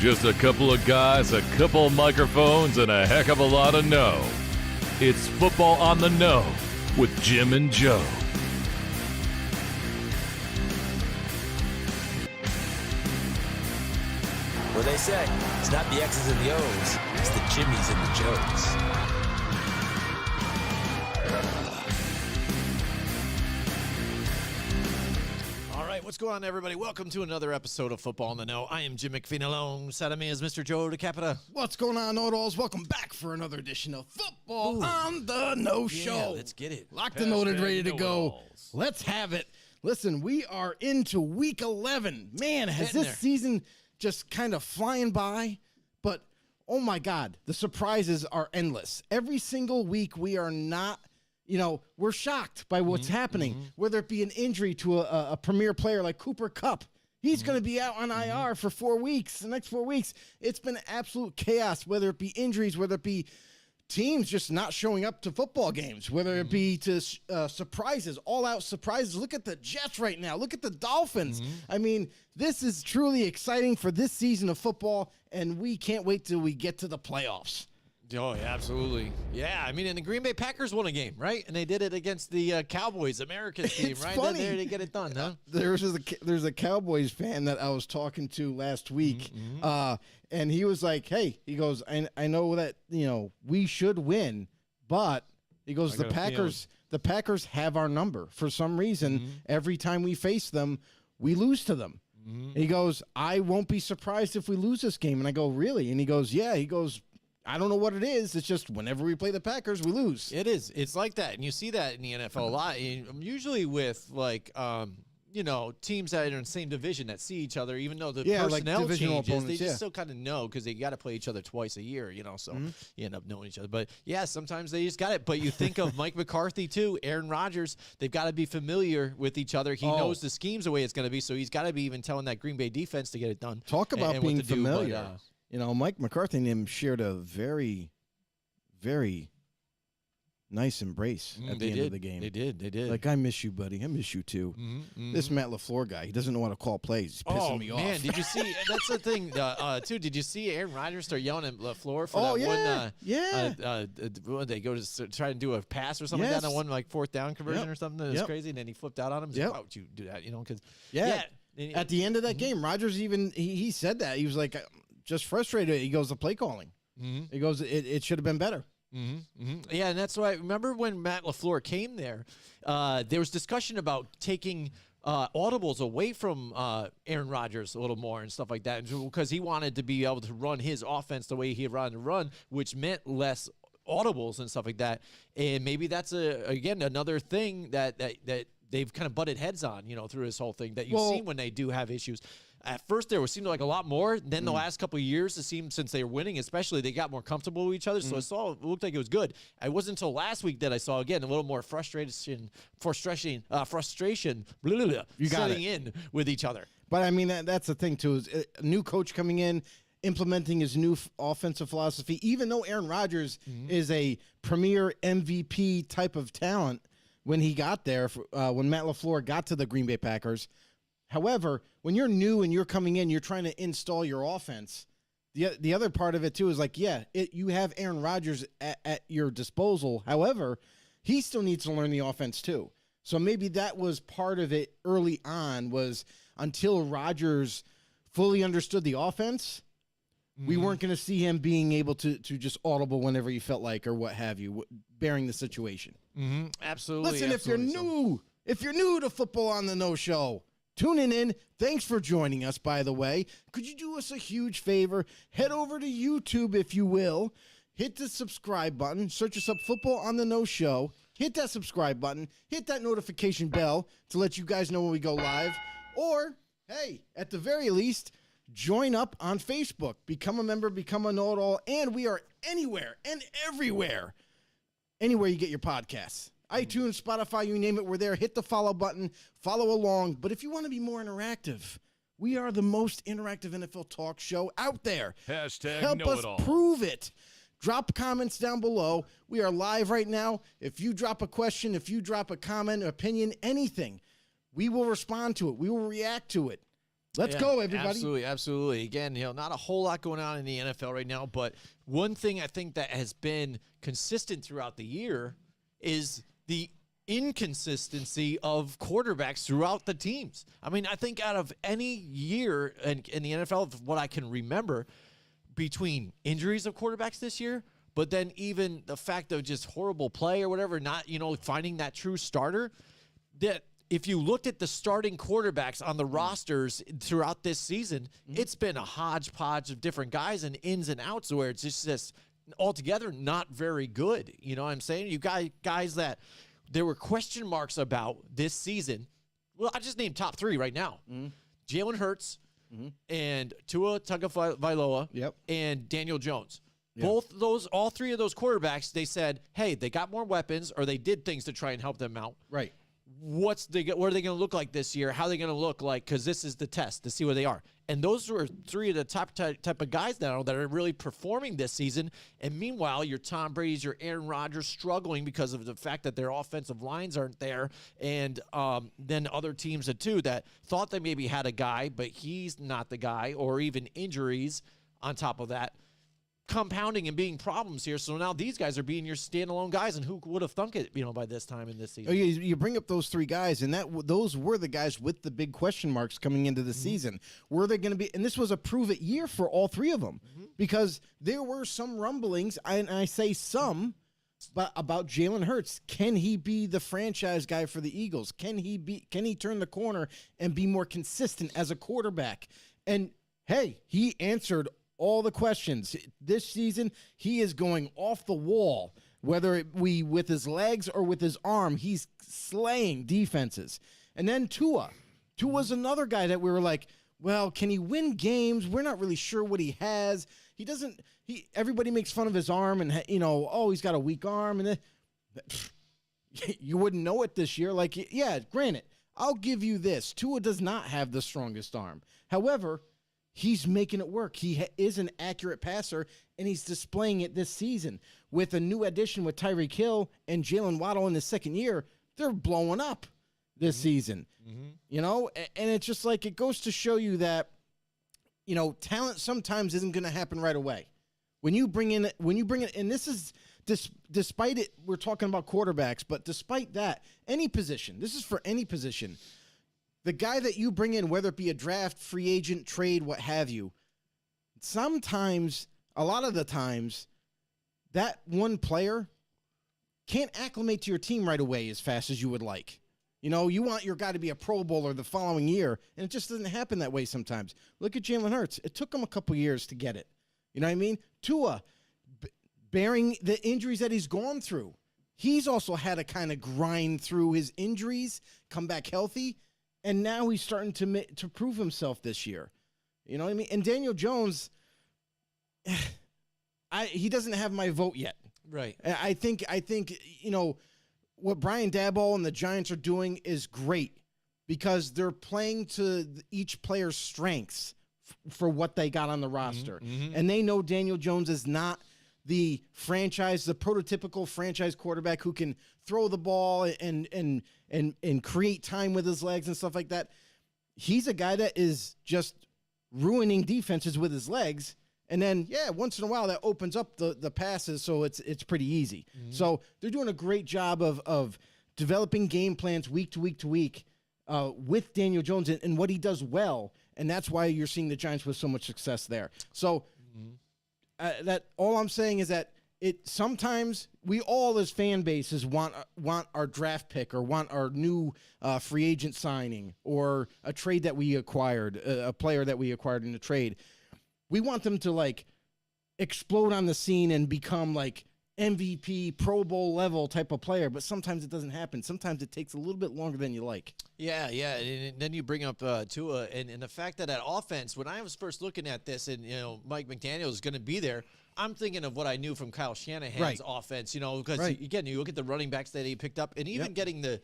Just a couple of guys, a couple of microphones, and a heck of a lot of know. It's Football on the Know with Jim and Joe. What they say, it's not the X's and the O's, it's the Jimmies and the Joes. What's going on, everybody? Welcome to another episode of Football on the Know. I am Jim McPhee. Alongside of me is Mr. Joe DeCapita. What's going on, Know-It-Alls? Welcome back for another edition of Football on the Know Show. Yeah, let's get it. Locked and loaded, ready to go. Let's have it. Listen, we are into week 11. Man, has this season just kind of flying by? But, oh my God, the surprises are endless. Every single week we are not... we're shocked by what's happening, whether it be an injury to a premier player like Cooper Kupp. He's going to be out on IR for 4 weeks, the next 4 weeks. It's been absolute chaos, whether it be injuries, whether it be teams just not showing up to football games, whether it be to surprises, all-out surprises. Look at the Jets right now. Look at the Dolphins. I mean, this is truly exciting for this season of football, and we can't wait till we get to the playoffs. Oh, yeah, absolutely. Yeah, I mean, and the Green Bay Packers won a game, right? And they did it against the Cowboys, America's team, right? Funny. There to get it done, huh? There's a Cowboys fan that I was talking to last week, and he was like, "Hey," he goes, "I know that we should win, but he goes, the Packers have our number for some reason. Every time we face them, we lose to them." He goes, "I won't be surprised if we lose this game." And I go, "Really?" And he goes, "Yeah." He goes, I don't know what it is. It's just whenever we play the Packers, we lose. It is. It's like that. And you see that in the NFL a lot. Usually with, teams that are in the same division that see each other, even though the personnel changes, they just still kind of know because they got to play each other twice a year, so you end up knowing each other. But, yeah, sometimes they just got it. But you think of Mike McCarthy, too, Aaron Rodgers, they've got to be familiar with each other. He knows the schemes the way it's going to be, so he's got to be even telling that Green Bay defense to get it done. Talk about being familiar. Mike McCarthy and him shared a very, very nice embrace at the end of the game. They did. Like, I miss you, buddy. I miss you, too. This Matt LaFleur guy, he doesn't know how to call plays. He's pissing me off. Oh, man, did you see? That's the thing, too. Did you see Aaron Rodgers start yelling at LaFleur for when they go to try to do a pass or something like that on one, fourth down conversion or something? It was crazy, and then he flipped out on him. Why would you do that? Because at the end of that game, Rodgers even, he said that. He was like... just frustrated. He goes, the play calling. He goes, it should have been better. Yeah, and that's why. Remember when Matt LaFleur came there was discussion about taking audibles away from Aaron Rodgers a little more and stuff like that, because he wanted to be able to run his offense the way he wanted to run, which meant less audibles and stuff like that. And maybe that's another thing that they've kind of butted heads on, through this whole thing that you've seen when they do have issues. At first, there seemed like a lot more. Then the last couple of years, it seemed since they were winning, especially, they got more comfortable with each other. So it looked like it was good. It wasn't until last week that I saw, again, a little more frustration setting in with each other. But, I mean, that's the thing, too, is a new coach coming in, implementing his new offensive philosophy. Even though Aaron Rodgers is a premier MVP type of talent when he got there, when Matt LaFleur got to the Green Bay Packers. However, when you're new and you're coming in, you're trying to install your offense. The other part of it, too, is you have Aaron Rodgers at your disposal. However, he still needs to learn the offense, too. So maybe that was part of it early on, was until Rodgers fully understood the offense, we weren't going to see him being able to just audible whenever he felt like or what have you, bearing the situation. Absolutely. Listen, if you're new to Football on the Know Show, tuning in, thanks for joining us, by the way. Could you do us a huge favor? Head over to YouTube, if you will. Hit the subscribe button. Search us up, Football on the Know Show. Hit that subscribe button. Hit that notification bell to let you guys know when we go live. Or, hey, at the very least, join up on Facebook. Become a member, become a know-it-all. And we are anywhere and everywhere. Anywhere you get your podcasts. iTunes, Spotify, you name it, we're there. Hit the follow button, follow along. But if you want to be more interactive, we are the most interactive NFL talk show out there. Help us prove it. Drop comments down below. We are live right now. If you drop a question, if you drop a comment, opinion, anything, we will respond to it. We will react to it. Let's go, everybody. Absolutely, absolutely. Again, not a whole lot going on in the NFL right now, but one thing I think that has been consistent throughout the year is the inconsistency of quarterbacks throughout the teams. I mean, I think out of any year in the NFL, of what I can remember, between injuries of quarterbacks this year, but then even the fact of just horrible play or whatever, not, finding that true starter, that if you looked at the starting quarterbacks on the rosters throughout this season, it's been a hodgepodge of different guys and ins and outs where it's just altogether not very good. You know what I'm saying? You got guys that there were question marks about this season. Well, I just named top 3 right now. Jalen Hurts and Tua Tagovailoa and Daniel Jones. Yep. All 3 of those quarterbacks, they said, hey, they got more weapons or they did things to try and help them out. Right. What are they going to look like this year? How are they going to look like? Because this is the test to see where they are. And those were 3 of the top type of guys now that are really performing this season. And meanwhile, your Tom Brady's, your Aaron Rodgers struggling because of the fact that their offensive lines aren't there. And then other teams too that thought they maybe had a guy, but he's not the guy, or even injuries on top of that, compounding and being problems here. So now these guys are being your standalone guys, and who would have thunk it, by this time in this season? You bring up those 3 guys, and those were the guys with the big question marks coming into the season. Were they going to be? And this was a prove-it year for all 3 of them, because there were some rumblings, and I say some, but about Jalen Hurts. Can he be the franchise guy for the Eagles? Can he turn the corner and be more consistent as a quarterback? And hey, he answered all the questions. This season, he is going off the wall, whether it be with his legs or with his arm. He's slaying defenses. And then Tua's another guy that we were like, well, can he win games? We're not really sure what he has. Everybody makes fun of his arm and, he's got a weak arm. And you wouldn't know it this year. Like, yeah, granted, I'll give you this. Tua does not have the strongest arm. However, he's making it work. He is an accurate passer, and he's displaying it this season. With a new addition with Tyreek Hill and Jalen Waddle in the second year, they're blowing up this season. And it's just like, it goes to show you that, talent sometimes isn't going to happen right away. When you bring in, and this is despite it, we're talking about quarterbacks, but despite that, any position, this is for any position. The guy that you bring in, whether it be a draft, free agent, trade, what have you, sometimes, a lot of the times, that one player can't acclimate to your team right away as fast as you would like. You want your guy to be a Pro Bowler the following year, and it just doesn't happen that way sometimes. Look at Jalen Hurts. It took him a couple years to get it. You know what I mean? Tua, bearing the injuries that he's gone through, he's also had to kind of grind through his injuries, come back healthy. And now he's starting to prove himself this year. You know what I mean? And Daniel Jones, he doesn't have my vote yet. Right. I think what Brian Daboll and the Giants are doing is great, because they're playing to each player's strengths for what they got on the roster. And they know Daniel Jones is not the prototypical franchise quarterback who can throw the ball and create time with his legs and stuff like that. He's a guy that is just ruining defenses with his legs. And then, once in a while that opens up the passes, so it's pretty easy. So they're doing a great job of developing game plans week to week to week with Daniel Jones and what he does well. And that's why you're seeing the Giants with so much success there. So that all I'm saying is that sometimes we all as fan bases want our draft pick or want our new free agent signing or a trade that we acquired, a player that we acquired in a trade. We want them to explode on the scene and become MVP, Pro Bowl level type of player, but sometimes it doesn't happen. Sometimes it takes a little bit longer than you like. Yeah, and then you bring up Tua and the fact that offense, when I was first looking at this and, Mike McDaniel is going to be there, I'm thinking of what I knew from Kyle Shanahan's offense, because, again, you look at the running backs that he picked up and even getting the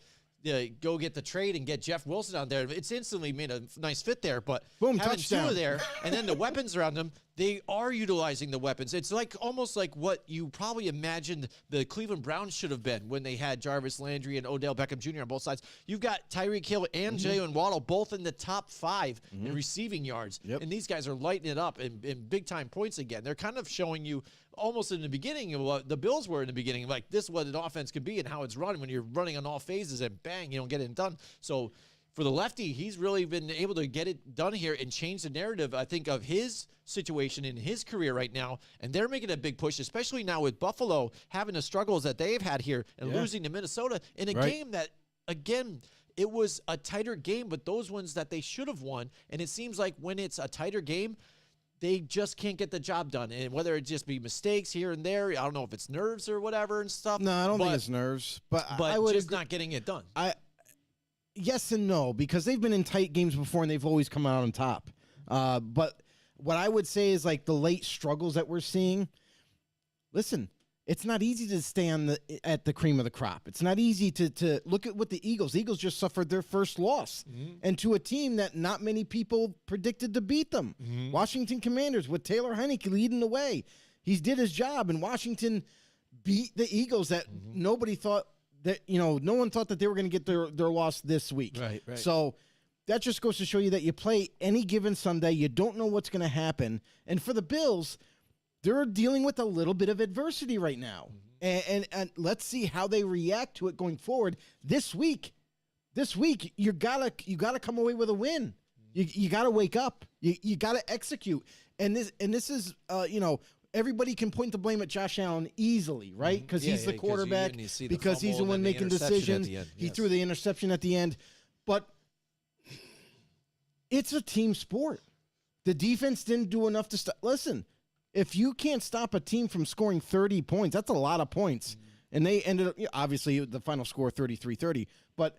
go get the trade and get Jeff Wilson out there. It's instantly made a nice fit there, but boom, having touchdown Tua there and then the weapons around him, they are utilizing the weapons. It's like almost like what you probably imagined the Cleveland Browns should have been when they had Jarvis Landry and Odell Beckham Jr. on both sides. You've got Tyreek Hill and Jalen Waddle both in the top 5 in receiving yards. Yep. And these guys are lighting it up in big-time points again. They're kind of showing you almost in the beginning of what the Bills were in the beginning, like this is what an offense can be and how it's run when you're running on all phases and bang, you don't get it done. So for the lefty, he's really been able to get it done here and change the narrative, I think, of his situation in his career right now. And they're making a big push, especially now with Buffalo having the struggles that they've had here and losing to Minnesota in a game that, again, it was a tighter game, but those ones that they should have won. And it seems like when it's a tighter game, they just can't get the job done. And whether it just be mistakes here and there, I don't know if it's nerves or whatever and stuff. No, I don't think it's nerves. But I would just not getting it done. Yes and no, because they've been in tight games before and they've always come out on top. But what I would say is like the late struggles that we're seeing. Listen, it's not easy to stay at the cream of the crop. It's not easy to look at what the Eagles just suffered their first loss, and to a team that not many people predicted to beat them. Washington Commanders with Taylor Heineke leading the way. He did his job, and Washington beat the Eagles that nobody thought that, no one thought that they were going to get their loss this week. Right. So that just goes to show you that you play any given Sunday. You don't know what's going to happen. And for the Bills, they're dealing with a little bit of adversity right now. And let's see how they react to it going forward. This week, you gotta come away with a win. You gotta wake up. You gotta execute. And this is everybody can point the blame at Josh Allen easily, right? Because he's the quarterback. Because he's the one making decisions. He threw the interception at the end. But it's a team sport. The defense didn't do enough to stop. Listen, if you can't stop a team from scoring 30 points, that's a lot of points. And they ended up, obviously, the final score 33-30. But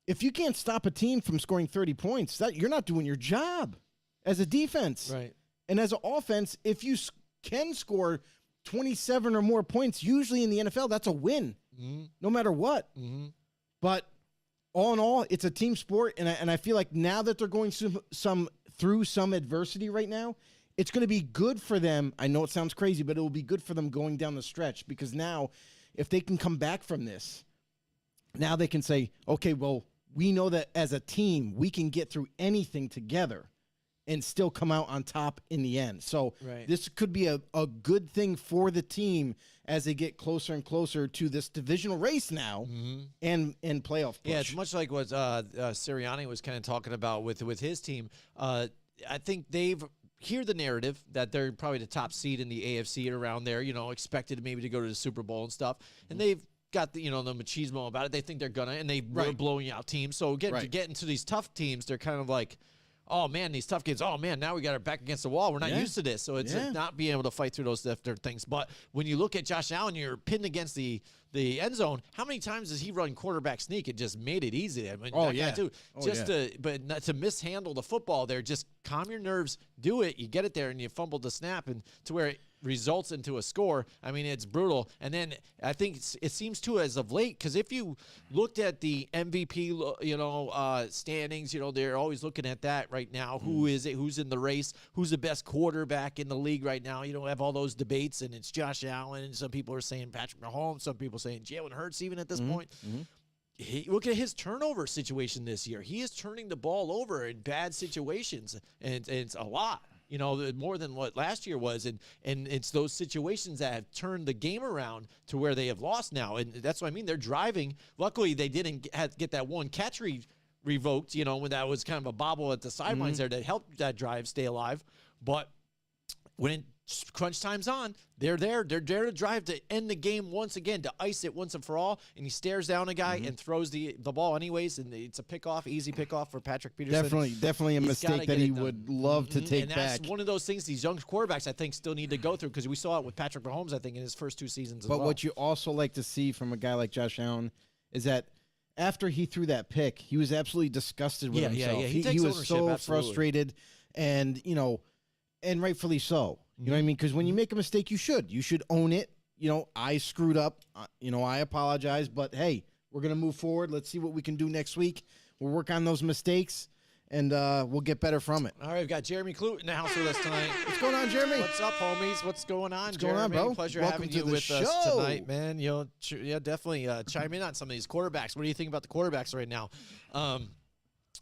if you can't stop a team from scoring 30 points, you're not doing your job as a defense. Right. And as an offense, if you can score 27 or more points, usually in the NFL, that's a win, no matter what. But all in all, it's a team sport, and I feel like now that they're going through some adversity right now, it's going to be good for them. I know it sounds crazy, but it will be good for them going down the stretch, because now if they can come back from this, now they can say, okay, well, we know that as a team, we can get through anything together and still come out on top in the end. So this could be a good thing for the team as they get closer and closer to this divisional race now and playoff push. Yeah, it's much like what Sirianni was kind of talking about with his team. I think they've hear the narrative that they're probably the top seed in the AFC and around there, expected maybe to go to the Super Bowl and stuff. And they've got the, the machismo about it. They think they're gonna, and they were blowing out teams. So getting to these tough teams, they're kind of like, oh man, these tough games. Oh man, now we got our back against the wall. We're not used to this. So it's not being able to fight through those different things. But when you look at Josh Allen, you're pinned against the end zone. How many times does he run quarterback sneak? It just made it easy. I mean, to mishandle the football there, just calm your nerves, do it. You get it there and you fumble the snap, and to where it results into a score. I mean, it's brutal. And then I think it seems too as of late, because if you looked at the MVP, standings, they're always looking at that right now. Who is it? Who's in the race? Who's the best quarterback in the league right now? Have all those debates, and it's Josh Allen. And some people are saying Patrick Mahomes. Some people saying Jalen Hurts even at this point. Look at his turnover situation this year. He is turning the ball over in bad situations, and it's a lot. More than what last year was, and it's those situations that have turned the game around to where they have lost now, and that's what I mean. They're driving. Luckily, they didn't get that one catch revoked, when that was kind of a bobble at the sidelines there that helped that drive stay alive. But when crunch time's on, they're there. They're there to drive to end the game once again, to ice it once and for all. And he stares down a guy and throws the ball anyways, and it's a pickoff, easy pickoff for Patrick Peterson. Definitely a mistake that he would love to take back. And that's one of those things these young quarterbacks, I think, still need to go through, because we saw it with Patrick Mahomes, I think, in his first 2 seasons as well. But what you also like to see from a guy like Josh Allen is that after he threw that pick, he was absolutely disgusted with himself. Yeah. He was so frustrated, and and rightfully so. You know what I mean? Because when you make a mistake, you should own it. I screwed up. I apologize, but hey, we're gonna move forward. Let's see what we can do next week. We'll work on those mistakes, and we'll get better from it. All right, we've got Jeremy Clute in the house with us tonight. What's going on, Jeremy? What's up, homies? What's going on, What's going on, Jeremy? bro? Pleasure Welcome having to you the with us show. tonight, man. Definitely chime in on some of these quarterbacks. What do you think about the quarterbacks right now?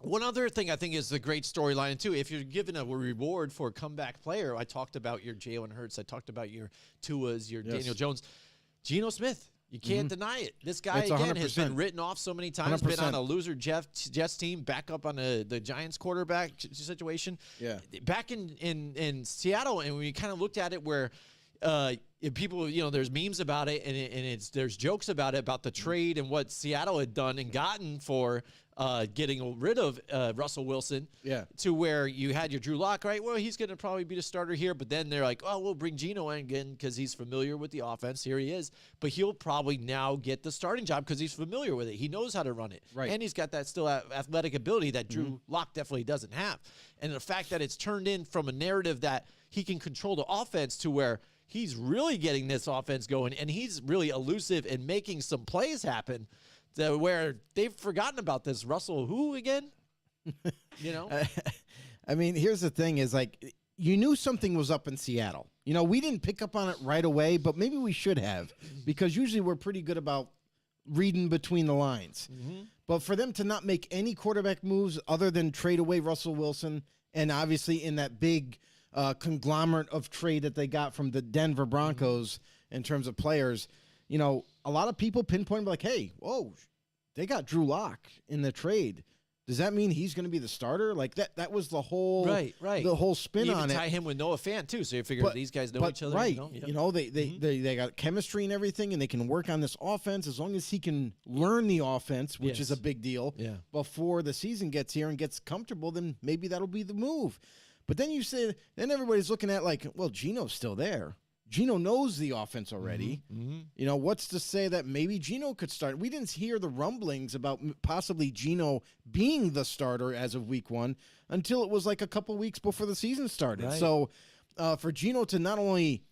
One other thing I think is the great storyline, too. If you're given a reward for a comeback player, I talked about your Jalen Hurts. I talked about your Tuas, your Daniel Jones. Geno Smith. You can't deny it. This guy, It's again, has 100%. been written off so many times, 100%. been on a loser Jets team, back up on the Giants quarterback situation. Yeah. Back in Seattle, and we kind of looked at it where people, there's memes about it, and there's jokes about it, about the trade and what Seattle had done and gotten for getting rid of Russell Wilson. Yeah. To where you had your Drew Lock, right? Well, he's going to probably be the starter here, but then they're like, oh, we'll bring Geno in again because he's familiar with the offense. Here he is. But he'll probably now get the starting job because he's familiar with it. He knows how to run it. Right. And he's got that still athletic ability that Drew Lock definitely doesn't have. And the fact that it's turned in from a narrative that he can control the offense to where he's really getting this offense going, and he's really elusive and making some plays happen to where they've forgotten about this. Russell, who again? I mean, here's the thing is, like, you knew something was up in Seattle. We didn't pick up on it right away, but maybe we should have, because usually we're pretty good about reading between the lines. But for them to not make any quarterback moves other than trade away Russell Wilson, and obviously in that big conglomerate of trade that they got from the Denver Broncos in terms of players, a lot of people pinpoint like, hey, whoa, they got Drew Lock in the trade. Does that mean he's going to be the starter? Like that was the whole right. the whole spin you on even it. tie him with Noah Fant too, so you figure these guys know each other. Right. Yep. They got chemistry and everything, and they can work on this offense as long as he can learn the offense, which is a big deal. Yeah. Before the season gets here and gets comfortable, then maybe that'll be the move. But then then everybody's looking at like, well, Geno's still there. Geno knows the offense already. What's to say that maybe Geno could start? We didn't hear the rumblings about possibly Geno being the starter as of week 1 until it was like a couple weeks before the season started. Right. So for Geno to not only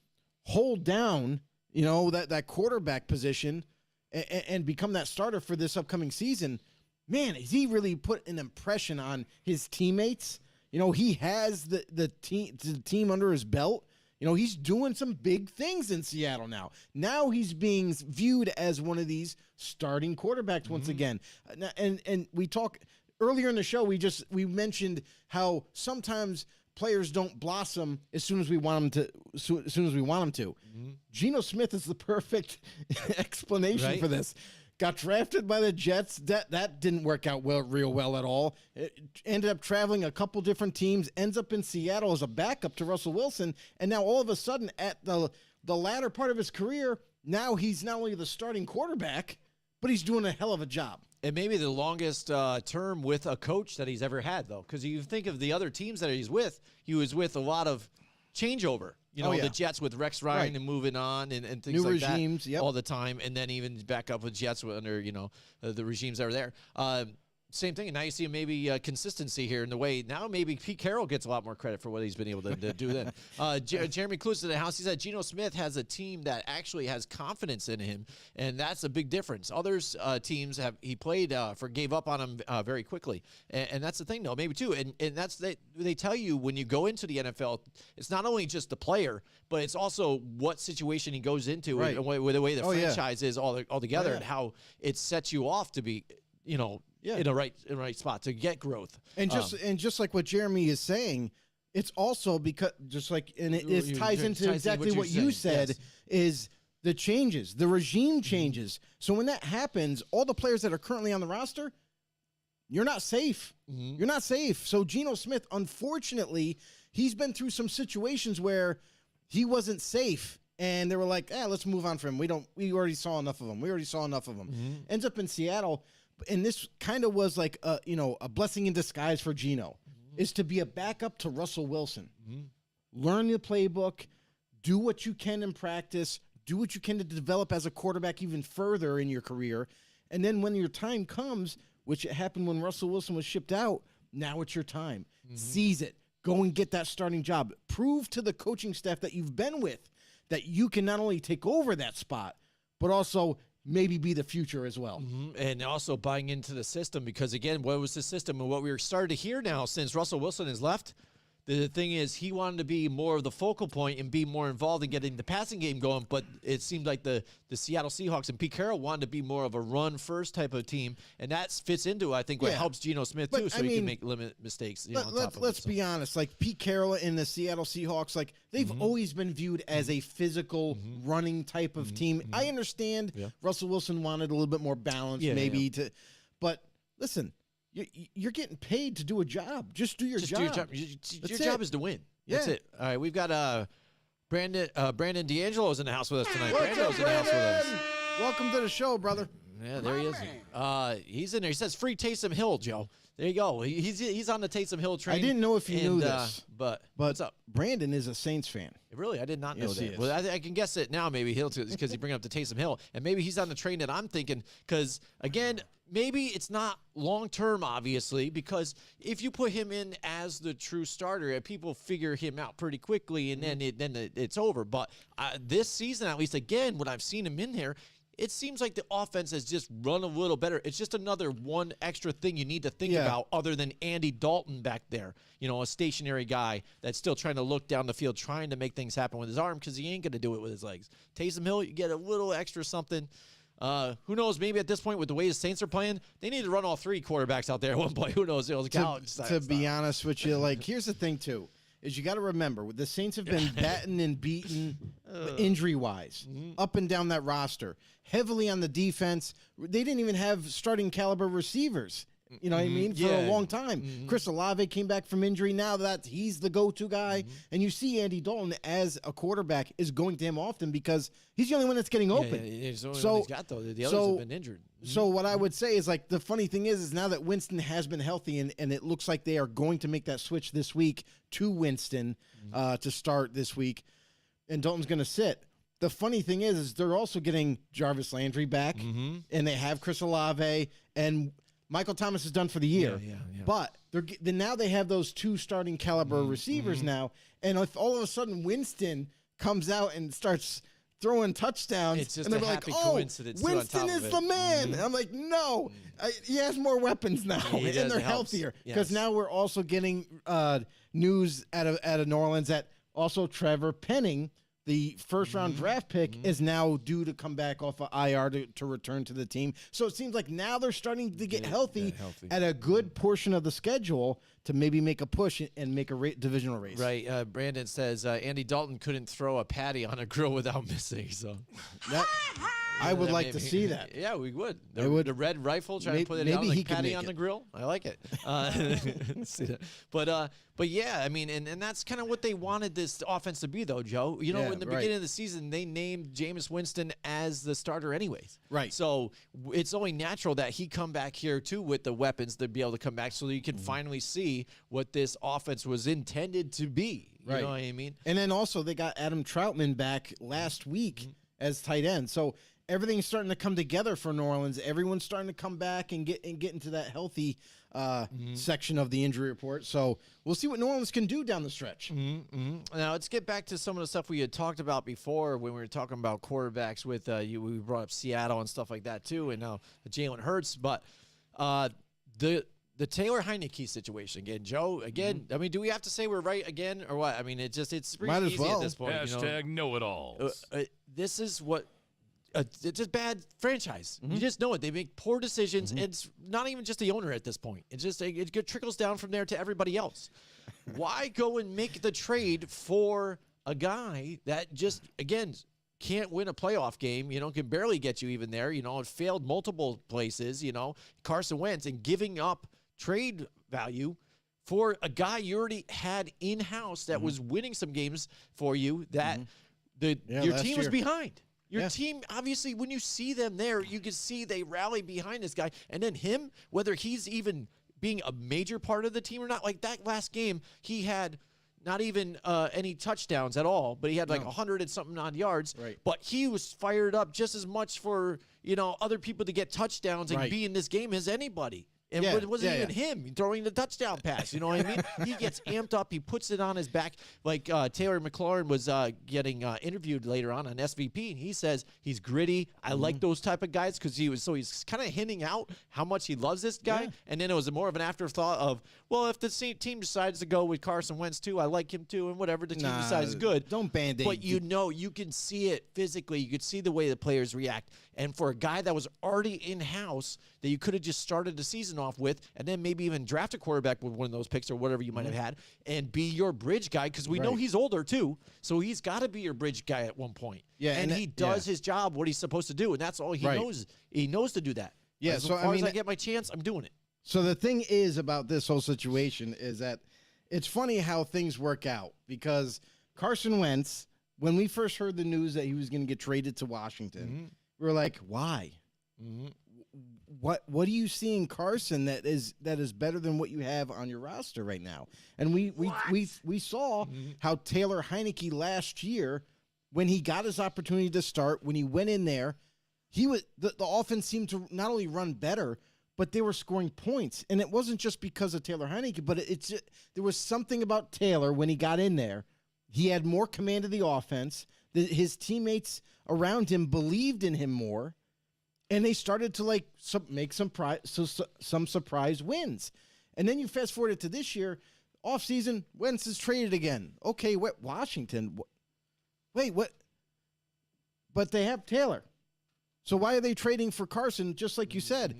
hold down, that quarterback position and become that starter for this upcoming season, man, has he really put an impression on his teammates? He has the team under his belt. He's doing some big things in Seattle now. Now he's being viewed as one of these starting quarterbacks once again. And we talk earlier in the show, we mentioned how sometimes players don't blossom as soon as we want them to. Geno Smith is the perfect explanation for this. Got drafted by the Jets. That didn't work out real well at all. It ended up traveling a couple different teams. Ends up in Seattle as a backup to Russell Wilson. And now all of a sudden, at the latter part of his career, now he's not only the starting quarterback, but he's doing a hell of a job. And maybe the longest term with a coach that he's ever had, though, because you think of the other teams that he was with a lot of changeover. The Jets with Rex Ryan and moving on and things New like regimes, that all the time. And then even back up with Jets under, the regimes that were there. Same thing. And now you see maybe consistency here in the way. Now maybe Pete Carroll gets a lot more credit for what he's been able to do then. Jeremy Cluse in the house. He said Geno Smith has a team that actually has confidence in him, and that's a big difference. Others teams he gave up on him very quickly. And that's the thing, though, maybe too. And that's they tell you when you go into the NFL, it's not only just the player, but it's also what situation he goes into and with the way the franchise is all together and how it sets you off to be, in a right spot to get growth. And just like what Jeremy is saying, it's also because it ties into exactly what you said is the changes, the regime changes. So when that happens, all the players that are currently on the roster, you're not safe. You're not safe. So Geno Smith, unfortunately, he's been through some situations where he wasn't safe. And they were like, let's move on from him. We already saw enough of him. Ends up in Seattle. And this kind of was like a blessing in disguise for Geno, is to be a backup to Russell Wilson. Learn the playbook, do what you can in practice, do what you can to develop as a quarterback even further in your career. And then when your time comes, which it happened when Russell Wilson was shipped out, now it's your time. Seize it. Go and get that starting job. Prove to the coaching staff that you've been with that you can not only take over that spot, but also maybe be the future as well. And also buying into the system because, again, what was the system? And what we're starting to hear now since Russell Wilson has left, the thing is he wanted to be more of the focal point and be more involved in getting the passing game going, but it seemed like the Seattle Seahawks and Pete Carroll wanted to be more of a run-first type of team, and that fits into, I think, what helps Geno Smith, too, so he can make limit mistakes. Let's be honest. Like, Pete Carroll and the Seattle Seahawks, like, they've always been viewed as a physical running type of team. I understand Russell Wilson wanted a little bit more balance, but listen, you're getting paid to do a job. Just do your job. Your job is to win. That's it. All right, we've got Brandon D'Angelo's in the house with us tonight. Brandon's in the house with us. Welcome to the show, brother. Yeah, there he is. He's in there. He says free Taysom Hill, Joe. There you go. He's on the Taysom Hill train. I didn't know if you knew this, but what's up? Brandon is a Saints fan. Really, I did not know Yes, that. he is. Well, I can guess it now. Maybe he'll because he bring up the Taysom Hill, and maybe he's on the train that I'm thinking. Because again, maybe it's not long term, obviously, because if you put him in as the true starter, people figure him out pretty quickly, and then it's over. But this season, at least, again, when I've seen him in there, it seems like the offense has just run a little better. It's just another one extra thing you need to think about other than Andy Dalton back there. You know, a stationary guy that's still trying to look down the field, trying to make things happen with his arm because he ain't going to do it with his legs. Taysom Hill, you get a little extra something. Who knows? Maybe at this point, with the way the Saints are playing, they need to run all three quarterbacks out there at one point. Who knows? To be honest with you, like, here's the thing, too. Is you got to remember, the Saints have been battened and beaten injury-wise, up and down that roster, heavily on the defense. They didn't even have starting caliber receivers. You know what I mean? For a long time. Chris Olave came back from injury. Now that he's the go-to guy. And you see Andy Dalton as a quarterback is going to him often because he's the only one that's getting open. He's the only one he's got, though. The others have been injured. So what I would say is, like, the funny thing is now that Winston has been healthy and it looks like they are going to make that switch this week to Winston to start this week, and Dalton's going to sit. The funny thing is they're also getting Jarvis Landry back, and they have Chris Olave, and Michael Thomas is done for the year. But now they have those two starting caliber receivers now, and if all of a sudden Winston comes out and starts throwing touchdowns, it's just and they're a like, happy "Oh, coincidence Winston is the man." And I'm like, "No, he has more weapons now, he does. and they're It helps. healthier." Because now we're also getting news out of New Orleans that also Trevor Penning, the first-round draft pick, is now due to come back off of IR to return to the team. So it seems like now they're starting to get healthy at a good portion of the schedule to maybe make a push and make a divisional race. Right. Brandon says Andy Dalton couldn't throw a patty on a grill without missing. So I would like to see that. Yeah, we would. I would. The red rifle, trying to put it maybe out he like could patty make on it. the grill. I like it. See that. But yeah, I mean, and that's kind of what they wanted this offense to be, though, Joe. You know, Yeah, in the right. beginning of the season, they named Jameis Winston as the starter anyways. Right. So it's only natural that he come back here, too, with the weapons to be able to come back so that you can Mm-hmm. finally see what this offense was intended to be. You know what I mean? And then also they got Adam Troutman back last week as tight end. So everything's starting to come together for New Orleans. Everyone's starting to come back and get into that healthy section of the injury report. So we'll see what New Orleans can do down the stretch. Now, let's get back to some of the stuff we had talked about before when we were talking about quarterbacks with you. We brought up Seattle and stuff like that, too, and now Jalen Hurts. But the Taylor Heineke situation again, Joe. Again, I mean, do we have to say we're right again or what? I mean, it's pretty Might as easy well. at this point. Hashtag know-it-alls. This is what it's just bad franchise. You just know it. They make poor decisions. It's not even just the owner at this point. It's just it trickles down from there to everybody else. Why go and make the trade for a guy that just again can't win a playoff game, can barely get you even there, it failed multiple places, Carson Wentz, and giving up trade value for a guy you already had in-house that was winning some games for you that your last team was year. behind. Your team, obviously, when you see them there, you can see they rally behind this guy. And then him, whether he's even being a major part of the team or not, like that last game, he had not even any touchdowns at all, but he had like 100 and something odd yards. Right. But he was fired up just as much for, other people to get touchdowns and Right. be in this game as anybody. And Yeah, it wasn't yeah, even him throwing the touchdown pass. You know what I mean? He gets amped up. He puts it on his back. Like Taylor McLaurin was getting interviewed later on SVP, and he says he's gritty. I like those type of guys because he's kind of hinting out how much he loves this guy. Yeah. And then it was more of an afterthought of, well, if the team decides to go with Carson Wentz too, I like him too, and whatever the team decides is good. Don't Band-Aid. But you can see it physically. You could see the way the players react. And for a guy that was already in-house that you could have just started the season off with and then maybe even draft a quarterback with one of those picks or whatever you might have had and be your bridge guy because we know he's older too. So he's got to be your bridge guy at one point. Yeah, and he does his job, what he's supposed to do, and that's all he knows. He knows to do that. Yeah, as so, far I mean, as I get my chance, I'm doing it. So the thing is about this whole situation is that it's funny how things work out because Carson Wentz, when we first heard the news that he was going to get traded to Washington, we were like, why? What do you see in Carson that is better than what you have on your roster right now? And we saw how Taylor Heineke last year, when he got his opportunity to start, when he went in there, the offense seemed to not only run better, but they were scoring points. And it wasn't just because of Taylor Heineke, but there was something about Taylor when he got in there. He had more command of the offense. His teammates around him believed in him more, and they started to make some surprise wins. And then you fast forward it to this year, offseason, Wentz is traded again. Okay, Washington? Wait, what? But they have Taylor. So why are they trading for Carson, just like you said?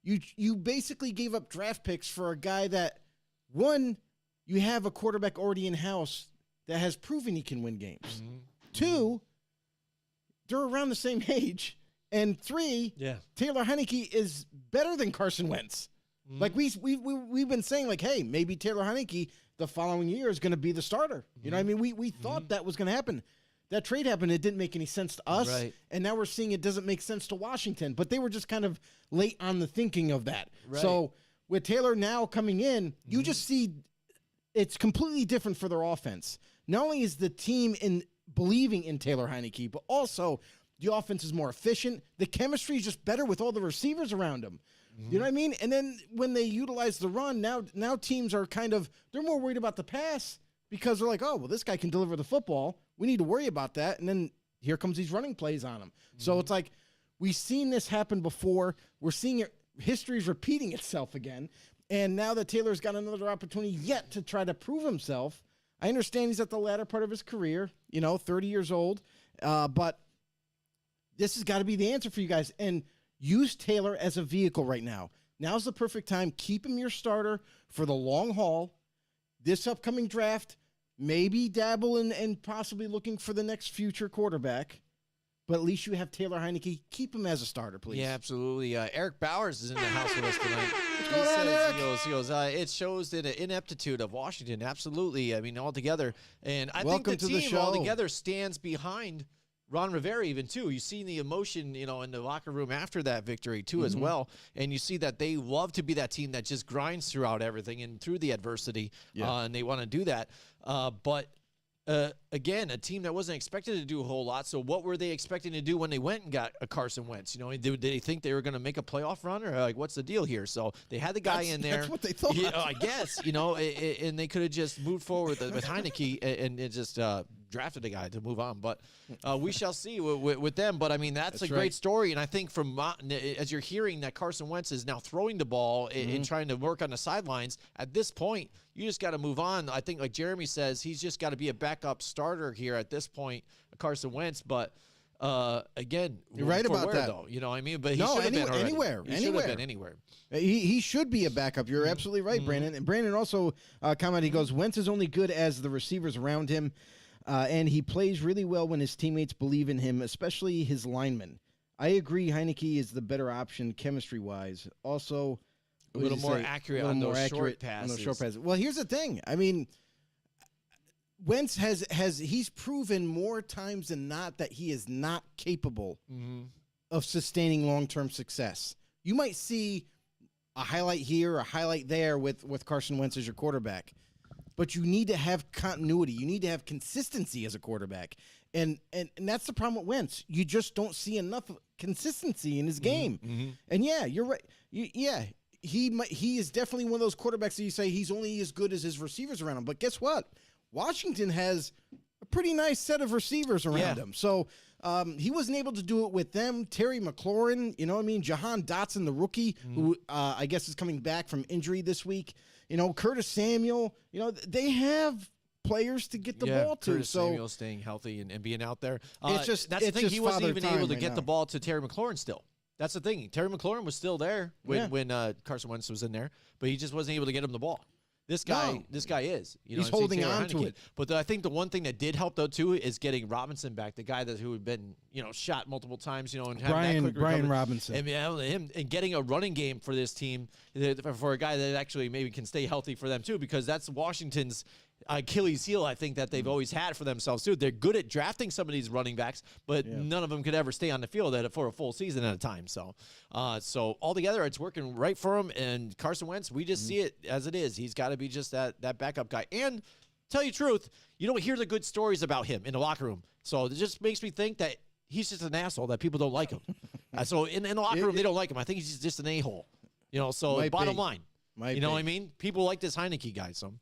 You basically gave up draft picks for a guy that, one, you have a quarterback already in-house that has proven he can win games. Two, they're around the same age. And three, Taylor Heineke is better than Carson Wentz. Like we've been saying, like, hey, maybe Taylor Heineke the following year is going to be the starter. You know what I mean? We thought that was going to happen. That trade happened. It didn't make any sense to us. Right. And now we're seeing it doesn't make sense to Washington. But they were just kind of late on the thinking of that. Right. So with Taylor now coming in, you just see it's completely different for their offense. Not only is the team believing in Taylor Heineke, but also the offense is more efficient. The chemistry is just better with all the receivers around him. You know what I mean? And then when they utilize the run, now teams are they're more worried about the pass because they're like, oh, well, this guy can deliver the football. We need to worry about that. And then here comes these running plays on him. So it's like we've seen this happen before. We're seeing it. History's repeating itself again. And now that Taylor's got another opportunity yet to try to prove himself, I understand he's at the latter part of his career, 30 years old. But this has got to be the answer for you guys. And use Taylor as a vehicle right now. Now's the perfect time. Keep him your starter for the long haul. This upcoming draft, maybe dabble in possibly looking for the next future quarterback. But at least you have Taylor Heineke. Keep him as a starter, please. Yeah, absolutely. Eric Bowers is in the house with us tonight. What's going on, Eric? He goes, it shows the ineptitude of Washington. Absolutely. I mean, altogether. And I Welcome think the to the team show. altogether stands behind Ron Rivera even, too. You see the emotion, in the locker room after that victory, too, as well. And you see that they love to be that team that just grinds throughout everything and through the adversity, and they want to do that. But again, a team that wasn't expected to do a whole lot. So what were they expecting to do when they went and got a Carson Wentz? Did they think they were going to make a playoff run, or like what's the deal here? So they had the guy in there. That's what they thought. I guess, and they could have just moved forward with Heineke and just drafted a guy to move on. But we shall see with them. But I mean, that's a great story. And I think as you're hearing that Carson Wentz is now throwing the ball and trying to work on the sidelines, at this point, you just got to move on. I think, like Jeremy says, he's just got to be a backup starter here at this point, Carson Wentz. But again, you're right about that, though. You know what I mean? But he no, should have been already. anywhere. He should have been anywhere. He should be a backup. You're absolutely right, Brandon. And Brandon also commented. He goes, Wentz is only good as the receivers around him, and he plays really well when his teammates believe in him, especially his linemen. I agree. Heineke is the better option chemistry-wise. Also, a little more accurate on those short passes. Well, here's the thing. I mean, Wentz he's proven more times than not that he is not capable of sustaining long-term success. You might see a highlight here, a highlight there with Carson Wentz as your quarterback, but you need to have continuity. You need to have consistency as a quarterback, and that's the problem with Wentz. You just don't see enough consistency in his game. And yeah, you're right. he is definitely one of those quarterbacks that you say he's only as good as his receivers around him. But guess what? Washington has a pretty nice set of receivers around him. So he wasn't able to do it with them. Terry McLaurin, you know what I mean? Jahan Dotson, the rookie, who I guess is coming back from injury this week. You know, Curtis Samuel, you know, they have players to get the ball to. Curtis so Samuel staying healthy and being out there. that's the thing. He wasn't even able to right get now. the ball to Terry McLaurin still. That's the thing. Terry McLaurin was still there when Carson Wentz was in there, but he just wasn't able to get him the ball. This guy is. You know, He's holding on to it. But I think the one thing that did help though too is getting Robinson back, the guy who had been shot multiple times, and having that quick Brian recovery. Robinson. And him and getting a running game for this team for a guy that actually maybe can stay healthy for them too, because that's Washington's Achilles heel, I think, that they've always had for themselves too. They're good at drafting some of these running backs, but none of them could ever stay on the field for a full season at a time. So altogether, it's working right for him. And Carson Wentz, we just see it as it is. He's got to be just that backup guy. And tell you the truth, you don't hear the good stories about him in the locker room. So it just makes me think that he's just an asshole, that people don't like him. So in the locker room, they don't like him. I think he's just an a-hole. So bottom line, what I mean? People like this Heineke guy. So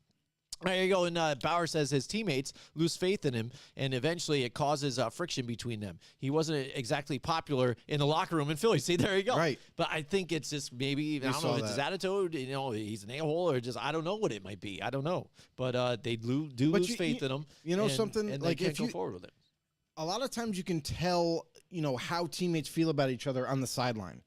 there you go. And Bauer says his teammates lose faith in him, and eventually it causes friction between them. He wasn't exactly popular in the locker room in Philly. See, there you go. Right. But I think it's just maybe, I don't know if it's his attitude, he's an a-hole, or just, I don't know what it might be. I don't know. But they lose faith in him. You know something? And like they can't go forward with it. A lot of times you can tell, how teammates feel about each other on the sideline.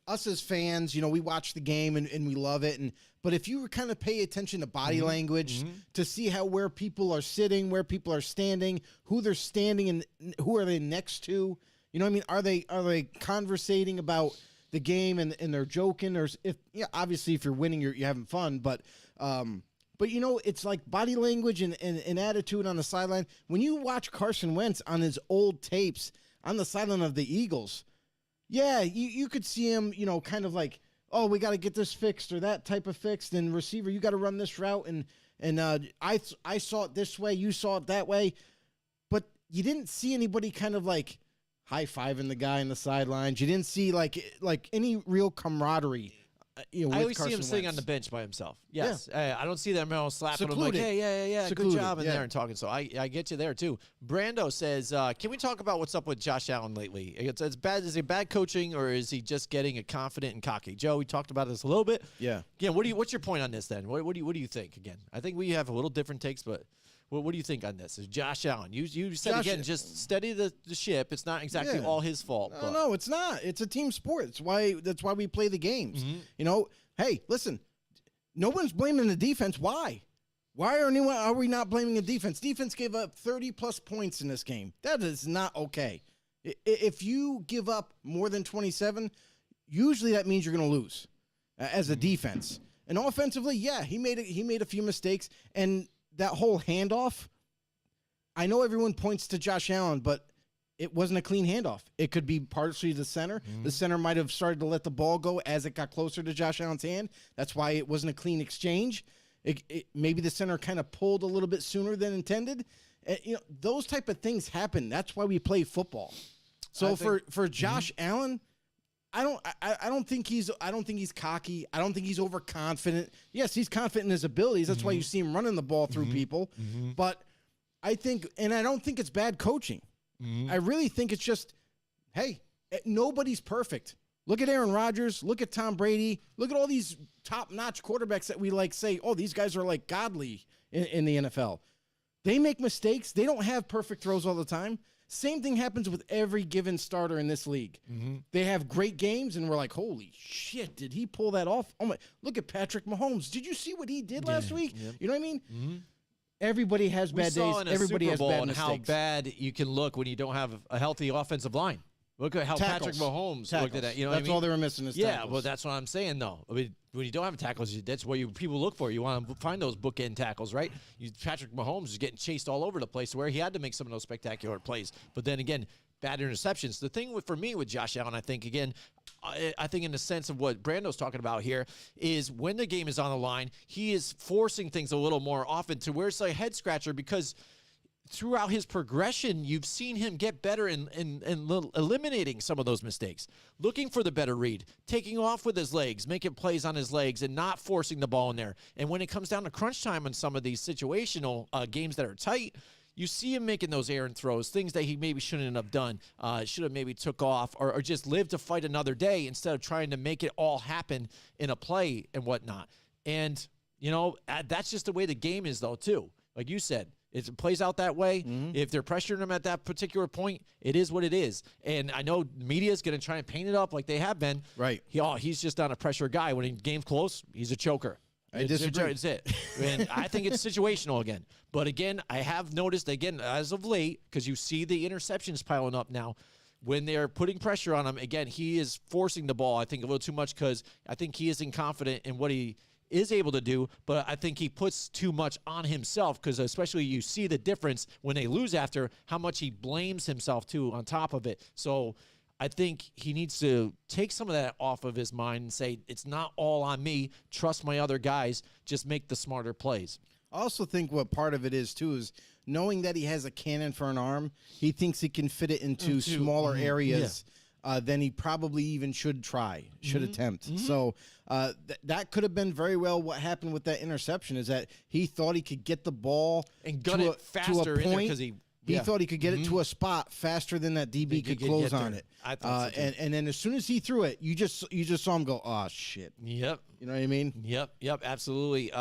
Us as fans, we watch the game and we love it. But if you kind of pay attention to body language, to see where people are sitting, where people are standing, who they're standing, and who are they next to, you know what I mean? Are they conversating about the game and they're joking, or obviously if you're winning, you're having fun, but it's like body language and attitude on the sideline. When you watch Carson Wentz on his old tapes on the sideline of the Eagles, you could see him, kind of like, oh, we got to get this fixed or that type of fixed, and receiver, you got to run this route, and I saw it this way, you saw it that way, but you didn't see anybody kind of like high-fiving the guy in the sidelines. You didn't see like any real camaraderie. I always Carson see him sitting Wentz. on the bench by himself. Yes. I don't see them all slapping Secluded. him like, hey, good Secluded, job in there and talking. So I get you there too. Brando says, can we talk about what's up with Josh Allen lately? It's bad. Is he bad coaching, or is he just getting confident and cocky? Joe, we talked about this a little bit. Yeah. Again, what's your point on this then? What do you think? Again, I think we have a little different takes, but what do you think on this? Is Josh Allen? You said again, just steady the ship. It's not exactly all his fault. No, it's not. It's a team sport. That's why we play the games. Hey, listen, no one's blaming the defense. Why? Why are we not blaming the defense? Defense gave up 30-plus points in this game. That is not okay. If you give up more than 27, usually that means you're going to lose as a defense. And offensively, he made a few mistakes. And that whole handoff, I know everyone points to Josh Allen, but it wasn't a clean handoff. It could be partially the center. The center might have started to let the ball go as it got closer to Josh Allen's hand. That's why it wasn't a clean exchange. Maybe the center kind of pulled a little bit sooner than intended. Those type of things happen. That's why we play football. So for Josh Allen, I don't think he's cocky. I don't think he's overconfident. Yes, he's confident in his abilities. That's why you see him running the ball through people. But I don't think it's bad coaching. I really think it's just, hey, nobody's perfect. Look at Aaron Rodgers. Look at Tom Brady. Look at all these top-notch quarterbacks that we say, oh, these guys are like godly in the NFL. They make mistakes. They don't have perfect throws all the time. Same thing happens with every given starter in this league. They have great games, and we're like, holy shit, did he pull that off? Oh my! Look at Patrick Mahomes. Did you see what he did last week? You know what I mean? Everybody has bad days. Everybody has bad mistakes. How bad you can look when you don't have a healthy offensive line. Look at how Patrick Mahomes looked at that. You know what I mean? That's all they were missing is tackles. Yeah, well, that's what I'm saying, though. I mean, when you don't have tackles, that's what people look for. You want to find those bookend tackles, right? Patrick Mahomes is getting chased all over the place where he had to make some of those spectacular plays. But then again, bad interceptions. The thing for me with Josh Allen, I think, again, I think in the sense of what Brando's talking about here, is when the game is on the line, he is forcing things a little more often to where it's a head scratcher, because throughout his progression, you've seen him get better in eliminating some of those mistakes, looking for the better read, taking off with his legs, making plays on his legs, and not forcing the ball in there. And when it comes down to crunch time on some of these situational games that are tight, you see him making those errant throws, things that he maybe shouldn't have done, should have maybe took off, or just lived to fight another day instead of trying to make it all happen in a play and whatnot. And, that's just the way the game is, though, too. Like you said, it plays out that way. If they're pressuring him at that particular point, it is what it is. And I know media is going to try and paint it up like they have been. Right. He's just not a pressure guy. When game's close, he's a choker. I disagree. It's it. And I think it's situational again. But again, I have noticed, again, as of late, because you see the interceptions piling up now, when they're putting pressure on him, again, he is forcing the ball, I think, a little too much because I think he isn't confident in what he is able to do, but I think he puts too much on himself because especially you see the difference when they lose after how much he blames himself too on top of it. So I think he needs to take some of that off of his mind and say, it's not all on me. Trust my other guys. Just make the smarter plays. I also think what part of it is, too, is knowing that he has a cannon for an arm, he thinks he can fit it into smaller areas than he probably even should attempt. So that could have been very well what happened with that interception, is that he thought he could get the ball and got it faster to a point. Because He thought he could get it to a spot faster than that DB could close on it. I thought so too. And then as soon as he threw it, you just saw him go, oh, shit. Yep. You know what I mean? Yep, absolutely.